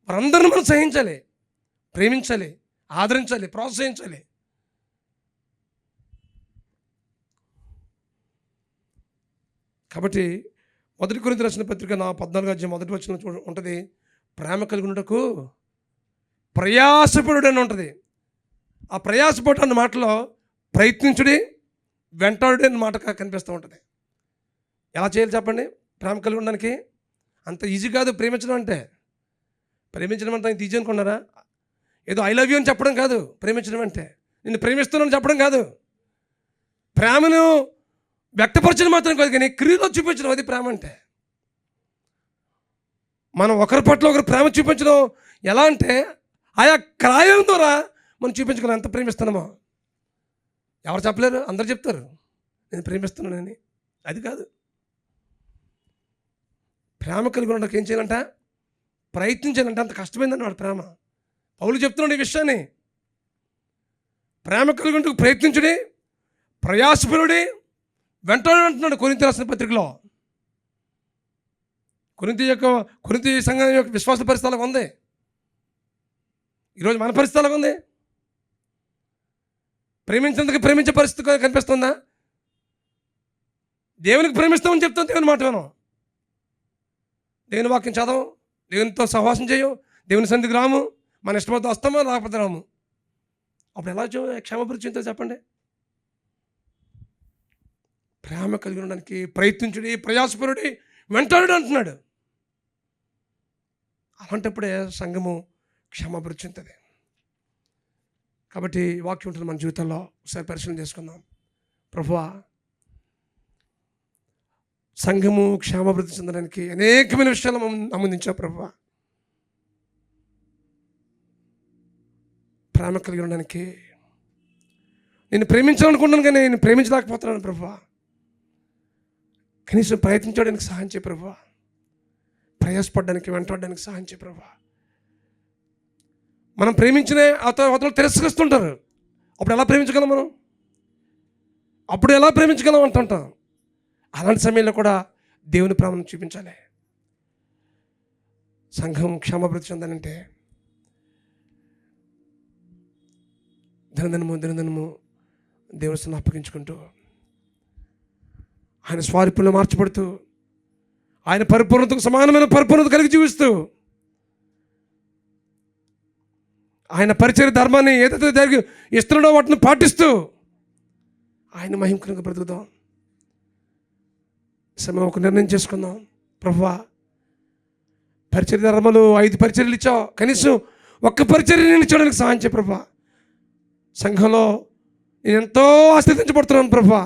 వారందరిని మనం సహించాలి, ప్రేమించాలి, ఆదరించాలి, ప్రోత్సహించాలి. కాబట్టి 1 కొరింథీయులకు రాసిన పత్రిక 14వ అధ్యాయం 1వ వచనం ఉంటుంది, ప్రేమ కలిగినటకు ప్రయాసపడు అని ఉంటుంది. ఆ ప్రయాసపడు అన్న మాటలో ప్రయత్నించుడి, వెంటాడు అన్న మాట కనిపిస్తూ ఉంటుంది. ఎలా చేయాలి చెప్పండి? ప్రేమ కలిగి ఉండడానికి అంత ఈజీ కాదు. ప్రేమించడం అంటే అంత ఈజీ అనుకున్నారా? ఏదో ఐ లవ్ యూ అని చెప్పడం కాదు. ప్రేమించడం అంటే నిన్ను ప్రేమిస్తున్నాను చెప్పడం కాదు. ప్రేమను వ్యక్తపరచడం మాత్రం కాదు, కానీ క్రియలో చూపించడం, అది ప్రేమ అంటే. మనం ఒకరి పట్ల ఒకరు ప్రేమ చూపించడం ఎలా అంటే ఆయా క్రయం ద్వారా మనం చూపించుకున్నాం ఎంత ప్రేమిస్తున్నామో. ఎవరు చెప్పలేరు, అందరు చెప్తారు నేను ప్రేమిస్తున్నానని. అది కాదు. ప్రేమ కలిగి ఉండడానికి ఏం చేయాలంట? ప్రయత్నించాలంటే. అంత కష్టమైందన్నమాట ప్రేమ. పౌలు చెప్తున్నాడు ఈ విషయాన్ని. ప్రేమ కలిగి ఉండకు ప్రయత్నించుడి, ప్రయాసపరుడి, వెంటాడు అంటున్నాడు కొరింథీయులకు రాసిన పత్రికలో. కొరింథీ సంఘం యొక్క విశ్వాస పరిస్థితులకు ఉంది. ఈరోజు మన పరిస్థితులకు ఉంది. ప్రేమించేందుకు ప్రేమించే పరిస్థితి కనిపిస్తుందా? దేవునికి ప్రేమిస్తామని చెప్తాం, దేవుని మాట వినం, దేవుని వాక్యం చదవం, దేవునితో సహవాసం చేయం, దేవుని సన్నిధికి రాము, మన ఇష్టంతో వస్తామో రాకపోతే రాము. అప్పుడు ఎలా క్షేమాభివృద్ధి చెందుతుందో చెప్పండి? ప్రేమ కలిగి ఉండడానికి ప్రయత్నించుడి, ప్రయాసపరుడి, వెంటాడు అంటున్నాడు. అలాంటప్పుడే సంఘము క్షమాభివృద్ధి చెందుతుంది. కాబట్టి వాక్యం ఉంటుంది మన జీవితంలో. ఒకసారి పరిశీలన చేసుకుందాం. ప్రభువా, సంఘము క్షేమాభివృద్ధి చెందడానికి అనేకమైన విషయాలు ఆమోదించావు ప్రభువా. ప్రేమ కలిగి ఉండడానికి నేను ప్రేమించాలనుకుంటున్నాను, కానీ నేను ప్రేమించలేకపోతున్నాను ప్రభువా. కనీసం ప్రయత్నించడానికి సహాయం చేయ ప్రభువా. ప్రయాసపడడానికి, వెంటాడడానికి సహాయం చేయ ప్రభువా. మనం ప్రేమించిన అవతల తిరస్కరిస్తుంటారు. అప్పుడు ఎలా ప్రేమించగలం మనం? అప్పుడు ఎలా ప్రేమించగలం అంటుంటాం. అలాంటి సమయంలో కూడా దేవుని ప్రేమను చూపించాలి. సంఘం క్షమాభివృద్ధి చెందాలంటే దినదినము దేవుని అప్పగించుకుంటూ, ఆయన స్వారూప్యంలో మార్చబడుతూ, ఆయన పరిపూర్ణతకు సమానమైన పరిపూర్ణత కలిగి జీవిస్తూ, ఆయన పరిచర్య ధర్మాన్ని ఏదైతే జరిగి ఇస్తున్నాడో వాటిని పాటిస్తూ ఆయన మహిమకరంగా బ్రతుకుదాం. సమయం ఒక నిర్ణయం చేసుకుందాం. ప్రభువా, పరిచర్య ధర్మాలు 5 పరిచర్యలు ఇచ్చావు, కనీసం ఒక్క పరిచర్య నేను ఇచ్చడానికి సహాయం చేయ ప్రభువా. సంఘంలో నేను ఎంతో ఆశీర్వదించబడుతున్నాను ప్రభువా.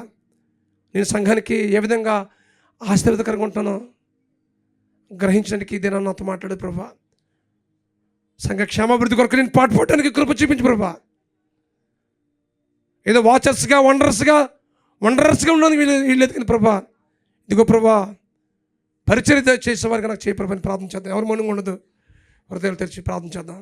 నేను సంఘానికి ఏ విధంగా ఆశీర్వాదకరంగా ఉంటానో గ్రహించడానికి ఇదే నాతో మాట్లాడు ప్రభువా. సంఘ క్షేమాభివృద్ధి కొరకు నేను పాటుపడడానికి కృప చూపించు ప్రభువా. ఏదో వాచర్స్గా వండర్స్గా ఉండడానికి వీళ్ళు ఎదిగిన ప్రభా. ఇదిగో ప్రభా, పరిచర్య చేసేవారికి నాకు చేయ ప్రభాని ప్రార్థన చేద్దాం. ఎవరు మౌనంగా ఉండదు, హృదయాలు తెరిచి ప్రార్థన చేద్దాం.